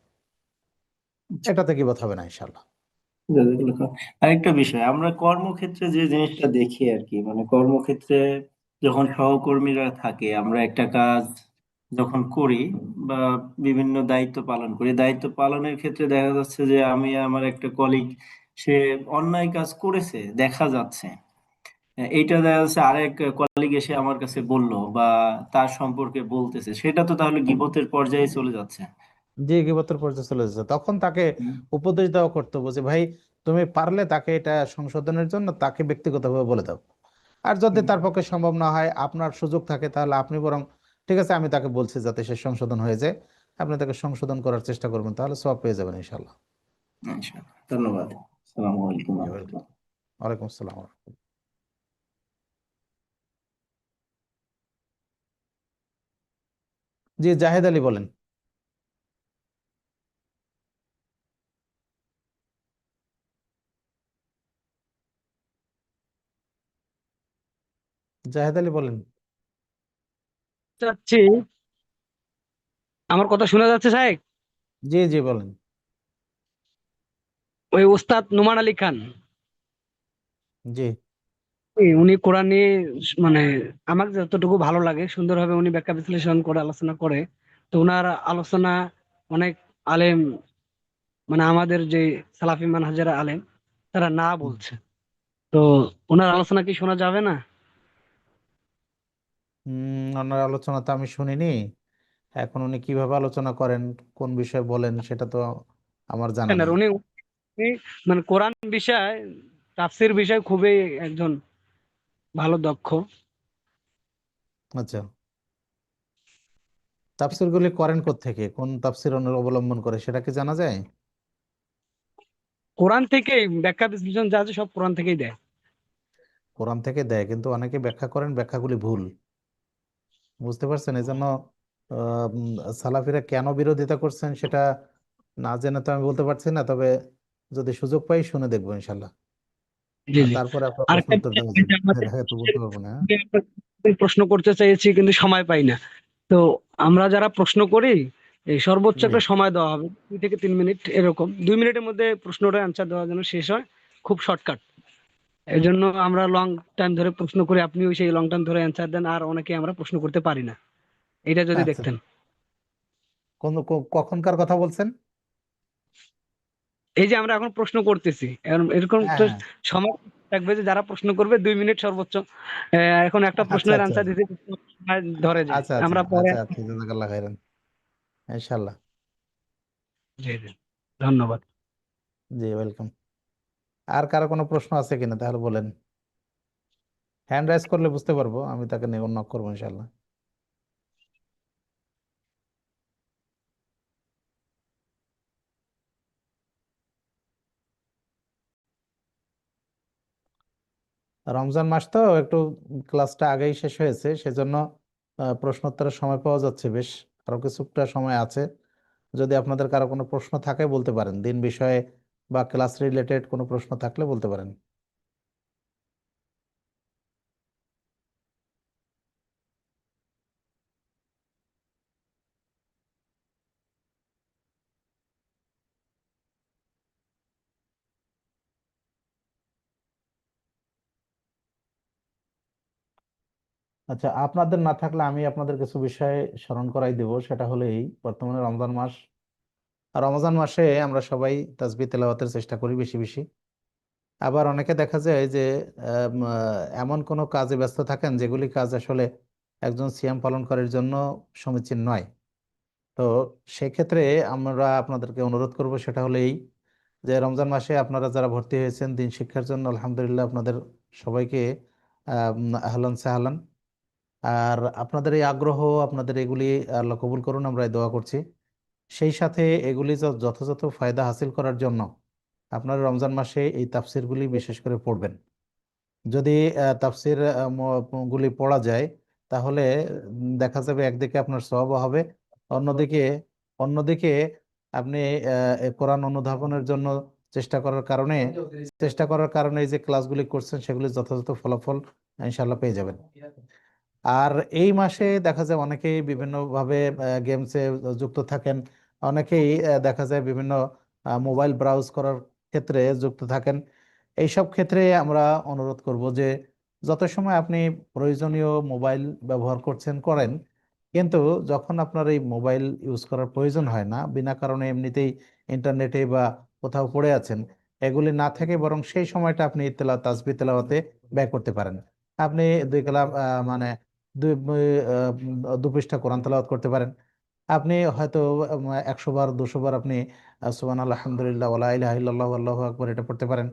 এটাতে কি কথা হবে না ইনশাল্লাহ। জাজাকাল্লাহ খাইর। আরেকটা বিষয়, আমরা কর্মক্ষেত্রে যে জিনিসটা দেখি আর কি, মানে কর্মক্ষেত্রে যখন সহকর্মীরা থাকে, আমরা একটা কাজ যখন করি বা বিভিন্ন দায়িত্ব পালন করি, দায়িত্ব পালনের ক্ষেত্রে দেখা যাচ্ছে যে আমি আমার একটা কলিগ, সে অন্যায় কাজ করেছে দেখা যাচ্ছে, এইটা দেখা যাচ্ছে আরেক কলিগ এসে আমার কাছে বলল বা তার সম্পর্কে বলতেছে, সেটা তো তাহলে গীবতের পর্যায়ে চলে যাচ্ছে। যে গীবতের পর্যায়ে চলে যাচ্ছে, তখন তাকে হুম, উপদেশ দেওয়া কর্তব্য যে ভাই, তুমি পারলে তাকে এটা সংশোধনের জন্য তাকে ব্যক্তিগতভাবে বলে দাও। আর যদি হুম, তার পক্ষে সম্ভব না হয়, আপনার সুযোগ থাকে, তাহলে আপনি বরং ঠিক আছে আমি তাকে বলছি যাতে সে সংশোধন হয়ে যায়, আপনি তাকে সংশোধন করার চেষ্টা করবেন, তাহলে সওয়াব পেয়ে যাবেন ইনশাল্লাহ। ইনশাআল্লাহ। ধন্যবাদ। আসসালামু আলাইকুম ওয়া জি, ওয়েলকাম। রাহমাতুল্লাহ। ওয়ালাইকুম আসসালাম। জি, জাহেদ আলী বলেন। জাহেদ আলী বলেন। চাচ্ছি, আমার কথা শোনা যাচ্ছে সাহেব? জি জি বলেন। ওই ওস্তাদ নোমান আলী খান, জি। উনি কোরআন নিয়ে মানে আমার যতটুকু ভালো লাগে সুন্দরভাবে উনি ব্যাখ্যা বিশ্লেষণ করে আলোচনা করে। তো ওনার আলোচনা অনেক আলেম, মানে আমাদের যে সালাফি মানহাজের আলেম, তারা না হুম। বলছে। তো ওনার আলোচনা কি শোনা যাবে না? ওনার আলোচনা তো আমি শুনিনি। এখন উনি কিভাবে আলোচনা করেন, কোন বিষয়ে বলেন, সেটা তো আমার জানা কেন নেই। উনি উনি মানে কোরআন বিষয়, তাফসির বিষয় খুবই একজন ভালো দক্ষ। আচ্ছা, তাফসির গুলি করেন কোত্থেকে, কোন তাফসির অবলম্বন করে, সেটা কি জানা যায়? কোরআন থেকেই ব্যাখ্যা বিশ্লেষণ যা আছে সব কোরআন থেকেই দেয়। কোরআন থেকে দেয়, কিন্তু অনেকে ব্যাখ্যা করেন, ব্যাখ্যাগুলি ভুল। বুঝতে পারছেন? এই জন্য সালাফিরা কেন বিরোধিতা করছেন সেটা না জেনে তো আমি বলতে পারছি না, তবে যদি সুযোগ পাই শুনে দেখবো ইনশাল্লাহ। জি আর জি। তারপরে আপনার প্রশ্ন আরেকটা উত্তর বিষয়, দেওয়া এই যাবে, যে এর আমাদের আগে তো বলতে পারবো না, হ্যাঁ? প্রশ্ন করতে চাইছি কিন্তু সময় পাই না। তো আমরা যারা প্রশ্ন করি, এই সর্বোচ্চ জি। একটা সময় দেওয়া হবে 2 থেকে 3 মিনিট, এরকম 2 মিনিটের মধ্যে প্রশ্নটা অ্যান্সার দেওয়া যেন শেষ হয়, খুব শর্টকাট। এই জন্য আমরা লং টাইম ধরে প্রশ্ন করি, আপনিও সেই লং টাইম ধরে অ্যান্সার দেন, আর অনেকে আমরা প্রশ্ন করতে পারি না। এটা যদি আচ্ছা, দেখতেন। কখনকার কথা বলছেন? এই যে আমরা এখন প্রশ্ন করতেছি, এরকম হ্যাঁ তো হ্যাঁ। সময় থাকবে যে যারা প্রশ্ন করবে 2 মিনিট সর্বোচ্চ। এখন একটা আচ্ছা প্রশ্নের আচ্ছা অ্যান্সার দিতে সময় ধরে যায়, আচ্ছা আচ্ছা আমরা পরে। আচ্ছা আচ্ছা, জাযাকাল্লাহ খাইরান। ইনশাল্লাহ। জি জি, ধন্যবাদ। জি, ওয়েলকাম। আর কারো কোনো প্রশ্ন আছে কিনা তাহলে বলেন। হ্যান্ড রাইজ করলে বুঝতে পারবো, আমি তাকে নক করবো ইনশাল্লাহ। রমজান মাস তো একটু ক্লাসটা আগেই শেষ হয়েছে, সেজন্য প্রশ্নোত্তরের সময় পাওয়া যাচ্ছে বেশ, আরো কিছুটা সময় আছে। যদি আপনাদের কারো কোনো প্রশ্ন থাকে বলতে পারেন, দিন বিষয়ে বা ক্লাস রিলেটেড কোনো প্রশ্ন থাকলে বলতে পারেন। আচ্ছা, আপনাদের না থাকলে আমি আপনাদের কিছু বিষয়ে স্মরণ করাই দেব। সেটা হলো এই, বর্তমানে রমজান মাস, আর রমজান মাসে আমরা সবাই তাসবিহ তেলাওয়াতের চেষ্টা করি বেশি বেশি। আবার অনেকে দেখা যায় যে এমন কোনো কাজে ব্যস্ত থাকেন যেগুলি কাজ আসলে একজন সিয়াম পালনকারীর জন্য সমীচীন নয়। তো সেক্ষেত্রে আমরা আপনাদেরকে অনুরোধ করব, সেটা হলো এই, যে রমজান মাসে আপনারা যারা ভর্তি হয়েছেন দিন শিক্ষার জন্য, আলহামদুলিল্লাহ আপনাদের সবাইকে আহলান সাহলান। আর আপনাদের এই আগ্রহ, আপনাদের এগুলি আল্লাহ কবুল করুন, আমরা এই দোয়া করছি। সেই সাথে এগুলি যথাযথ ফায়দা হাসিল করার জন্য আপনারা রমজান মাসে এই তাফসিরগুলি বিশেষ করে পড়বেন। যদি তাফসির গুলি পড়া যায় তাহলে দেখা যাবে একদিকে আপনার সওয়াবও হবে, অন্যদিকে অন্যদিকে আপনি কোরআন অনুধাবনের জন্য চেষ্টা করার কারণে এই যে ক্লাসগুলি করছেন সেগুলি যথাযথ ফলাফল ইনশাল্লাহ পেয়ে যাবেন। আর এই মাসে দেখা যায় অনেকেই বিভিন্নভাবে গেমসে যুক্ত থাকেন, অনেকেই দেখা যায় বিভিন্ন মোবাইল ব্রাউজ করার ক্ষেত্রে যুক্ত থাকেন। এইসব ক্ষেত্রে আমরা অনুরোধ করব যে যত সময় আপনি প্রয়োজনীয় মোবাইল ব্যবহার করছেন করেন, কিন্তু যখন আপনার এই মোবাইল ইউজ করার প্রয়োজন হয় না, বিনা কারণে এমনিতেই ইন্টারনেটে বা কোথাও পড়ে আছেন, এগুলি না থেকে বরং সেই সময়টা আপনি তাসবিহ তেলাওয়াতে ব্যয় করতে পারেন। আপনি দুই কালাম মানে দুই দু পৃষ্ঠা কোরআন তেলাওয়াত করতে পারেন। আপনি হয়তো 100 বার 200 বার আপনি সুবহানাল্লাহ আলহামদুলিল্লাহ ওয়ালা ইলাহা ইল্লাল্লাহু আল্লাহু আকবার এটা পড়তে পারেন।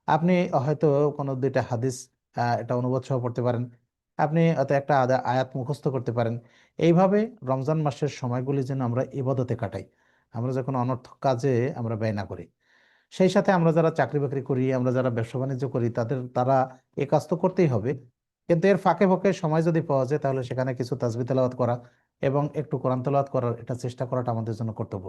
আপনি হয়তো কোনো দুইটা হাদিস এটা অনুবাদ সহ পড়তে পারেন। আপনি হয়তো একটা আয়াত মুখস্থ করতে পারেন। এইভাবে রমজান মাসের সময়গুলি যেন আমরা ইবাদতে কাটাই, আমরা যখন অনর্থক কাজে আমরা ব্যয় না করি। সেই সাথে আমরা যারা চাকরি বাকরি করি, আমরা যারা ব্যবসা বাণিজ্য করি, তারা এই কাজ তো করতেই হবে, কিন্তু এর ফাঁকে ফাঁকে সময় যদি পাওয়া যায় তাহলে সেখানে কিছু তাসবিহ তেলাওয়াত করা এবং একটু কোরআন তেলাওয়াত করার এটা চেষ্টা করাটা আমাদের জন্য কর্তব্য।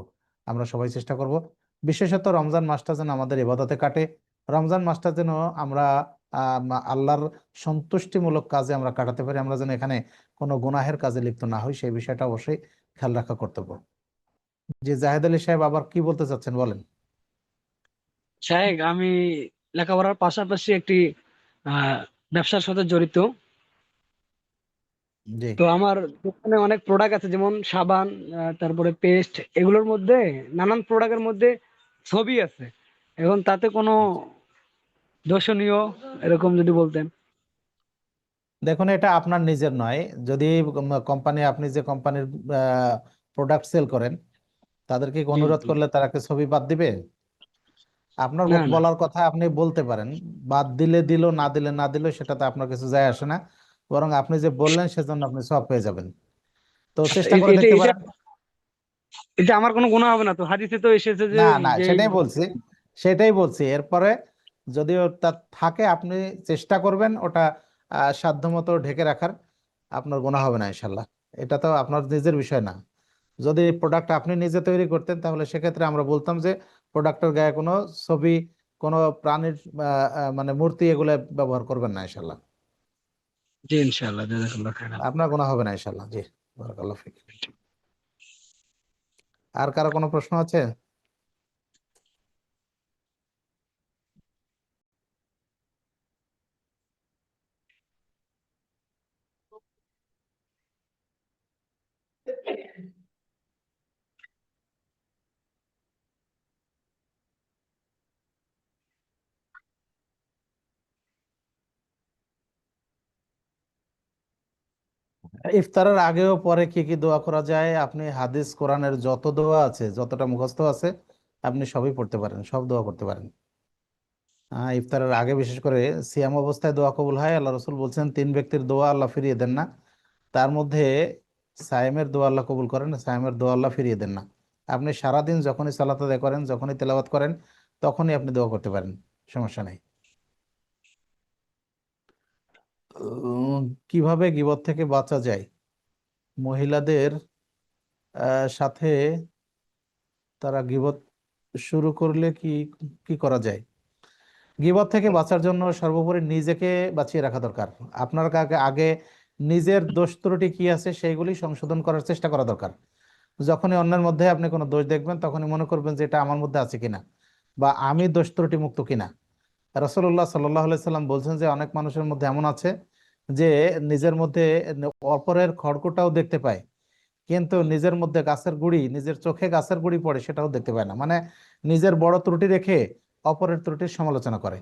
আমরা সবাই চেষ্টা করব, বিশেষত রমজান মাসটা যেন আমাদের ইবাদতে কাটে, রমজান মাসটা যেন আমরা আল্লাহর সন্তুষ্টিমূলক কাজে আমরা কাটাতে পারি, আমরা যেন এখানে কোনো গুনাহের কাজে লিপ্ত না হই, সেই বিষয়টা অবশ্যই খেয়াল রাখা কর্তব্য। জি, জাহেদ আলী সাহেব আবার কি বলতে চাচ্ছেন বলেন। শাহেক, আমি লেখাপড়ার পাশাপাশি একটি আহ ব্যবসার সাথে জড়িত। জি, তো আমার দোকানে অনেক প্রোডাক্ট আছে, যেমন সাবান, তারপরে পেস্ট, এগুলোর মধ্যে নানান প্রোডাক্টের মধ্যে ছবি আছে। এখন তাতে কোনো দর্শনীয় এরকম যদি বলতেন। দেখুন এটা আপনার নিজের নয়। যদি কোম্পানি, আপনি যে কোম্পানির প্রোডাক্ট সেল করেন তাদেরকে কি জি অনুরোধ জি। করলে তারা কি ছবি বাদ দিবে? আপনার না না। বলার কথা আপনি বলতে পারেন, বাদ দিলে দিল, না দিলে না দিল, সেটাতে আপনার কিছু যায় আসে না, বরং আপনি যে বললেন সেজন্য আপনি সওয়াব পেয়ে যাবেন। তো আচ্ছা, চেষ্টা করে এটা দেখতে এটা পারেন। এটা আমার কোনো গুনাহ হবে না তো? হাদিসে তো এসেছে যে না না, যে সেটাই বলছি এরপরে যদি ওটা থাকে আপনি চেষ্টা করবেন ওটা সাধ্যমতো ঢেকে রাখার, আপনার গুনাহ হবে না ইনশাল্লাহ। এটা তো আপনার নিজের বিষয় না। যদি প্রোডাক্ট আপনি নিজে তৈরি করতেন তাহলে সেক্ষেত্রে আমরা বলতাম যে প্রোডাক্টের গায়ে কোনো ছবি, কোনো প্রাণীর মানে মূর্তি এগুলো ব্যবহার করবেন না ইনশাল্লাহ। জি ইনশাআল্লাহ, জাযাকাল্লাহ খাইরান। আপনার গুনাহ হবে না ইনশাল্লাহ। জি, বারাকাল্লাহ ফিক। আর কারো কোনো প্রশ্ন আছে? ইফতারের আগেও পরে কি কি দোয়া করা যায়, আপনি হাদিস কোরআনের যত দোয়া আছে, যতটা মুখস্থ আছে, আপনি সবই পড়তে পারেন, সব দোয়া করতে পারেন। ইফতারের আগে বিশেষ করে সিয়াম অবস্থায় দোয়া কবুল হয়। আল্লাহ রসুল বলছেন 3 ব্যক্তির দোয়া আল্লাহ ফিরিয়ে দেন না, তার মধ্যে সায়েমের দোয়া আল্লাহ কবুল করেন, সায়েমের দোয়া আল্লাহ ফিরিয়ে দেন না। আপনি সারাদিন যখনই সালাত আদায় করেন, যখনই তেলাওয়াত করেন, তখনই আপনি দোয়া করতে পারেন, সমস্যা নেই। কিভাবে গীবত থেকে বাঁচা যায়? মহিলাদের সাথে তারা গীবত শুরু করলে কি কি করা যায়? গীবত থেকে বাঁচার জন্য সর্বোপরি নিজেকে বাঁচিয়ে রাখা দরকার। আপনার আগে আগে নিজের দোষ ত্রুটি কি আছে সেইগুলি সংশোধন করার চেষ্টা করা দরকার। যখনই অন্যের মধ্যে আপনি কোনো দোষ দেখবেন তখনই মনে করবেন যে এটা আমার মধ্যে আছে কিনা, বা আমি দোষ ত্রুটি মুক্ত কিনা। রাসূলুল্লাহ সাল্লাল্লাহু আলাইহি সাল্লাম বলছেন যে অনেক মানুষের মধ্যে এমন আছে যে নিজের মধ্যে অপরের খড়কুটাও দেখতে পায়, কিন্তু নিজের মধ্যে গাছের গুড়ি, নিজের চোখে গাছের গুড়ি পড়ে সেটাও দেখতে পায় না, মানে নিজের বড় ত্রুটি রেখে অপরের ত্রুটির সমালোচনা করে।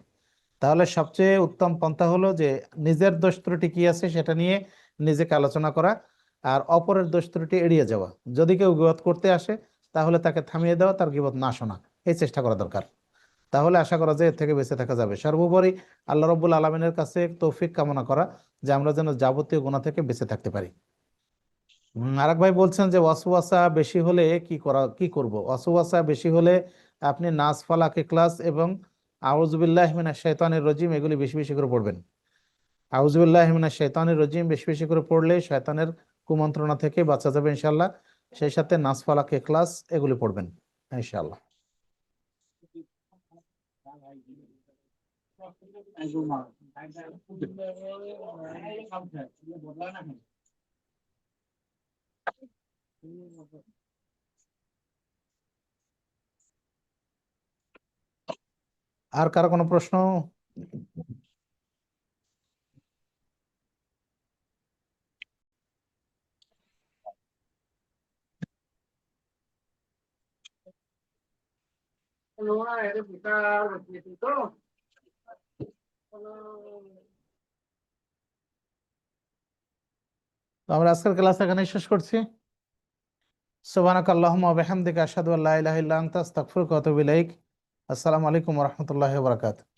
তাহলে সবচেয়ে উত্তম পন্থা হলো যে নিজের দোষ ত্রুটি কি আছে সেটা নিয়ে নিজেকে আলোচনা করা, আর অপরের দোষ ত্রুটি এড়িয়ে যাওয়া। যদি কেউ গীবত করতে আসে তাহলে তাকে থামিয়ে দেওয়া, তার গীবত না শোনা, এই চেষ্টা করা দরকার। তাহলে আশা করা যায় এর থেকে বেঁচে থাকা যাবে। সর্বোপরি আল্লাহ রাব্বুল আলামিনের কাছে তৌফিক কামনা করা যে আমরা যেন যাবতীয় গুনাহ থেকে বেঁচে থাকতে পারি। আরেক ভাই বলছেন যে ওয়াসওয়াসা বেশি হলে কি করব? ওয়াসওয়াসা বেশি হলে আপনি নাস, ফালাক, ইখলাস এবং আউযু বিল্লাহি মিনাশ শাইতানির রাজিম এগুলি বেশি বেশি করে পড়বেন। আউযুবিল্লাহি মিনাশ শাইতানির রাজিম বেশি বেশি করে পড়লে শয়তানের কুমন্ত্রণা থেকে বাঁচা যাবে ইনশাআল্লাহ। সেই সাথে নাস, ফালাক, ইখলাস এগুলি পড়বেন ইনশাআল্লাহ। আর কারো কোনো প্রশ্ন? তো আমরা আজকের ক্লাস এখানেই শেষ করছি। সুবহানাকাল্লাহুম্মা ওয়া বিহামদিকা আশহাদু আল্লা ইলাহা ইল্লা আনতা আস্তাগফিরুকা ওয়া আতুবু ইলাইক। আসসালামু আলাইকুম ওয়া রাহমাতুল্লাহি ওয়া বারাকাতুহু।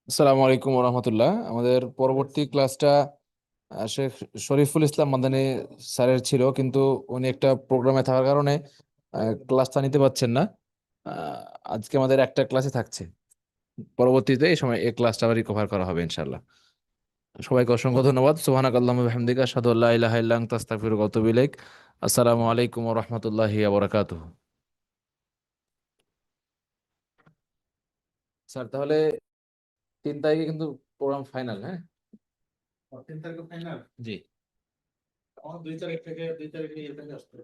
আসসালামু আলাইকুম রহমতুল্লাহ। আমাদের পরবর্তী ক্লাসটা শেখ শরীফুল ইসলাম মাদানী স্যারের ছিল, কিন্তু উনি একটা প্রোগ্রামে থাকার কারণে ক্লাসটা নিতে পারছেন না। আহ, আজকে আমাদের একটা ক্লাসে থাকছে, পরবর্তীতে এই সময় এই ক্লাসটা আবার রিকভার করা হবে ইনশাআল্লাহ। সবাইকে অসংখ্য ধন্যবাদ। সুবহানাকাল্লাহুম্মা ওয়া বিহামদিকা আশহাদু আল্লা ইলাহা ইল্লা আনতা আস্তাগফিরুকা ওয়া আতুবু ইলাইক। আসসালামু আলাইকুম ওয়া রাহমাতুল্লাহি ওয়া বারাকাতুহু। স্যার তাহলে 3 তারিখে কিন্তু প্রোগ্রাম ফাইনাল, হ্যাঁ? 3 তারিখে ফাইনাল। জি। আমার 2 তারিখ থেকে 2 তারিখে আসতে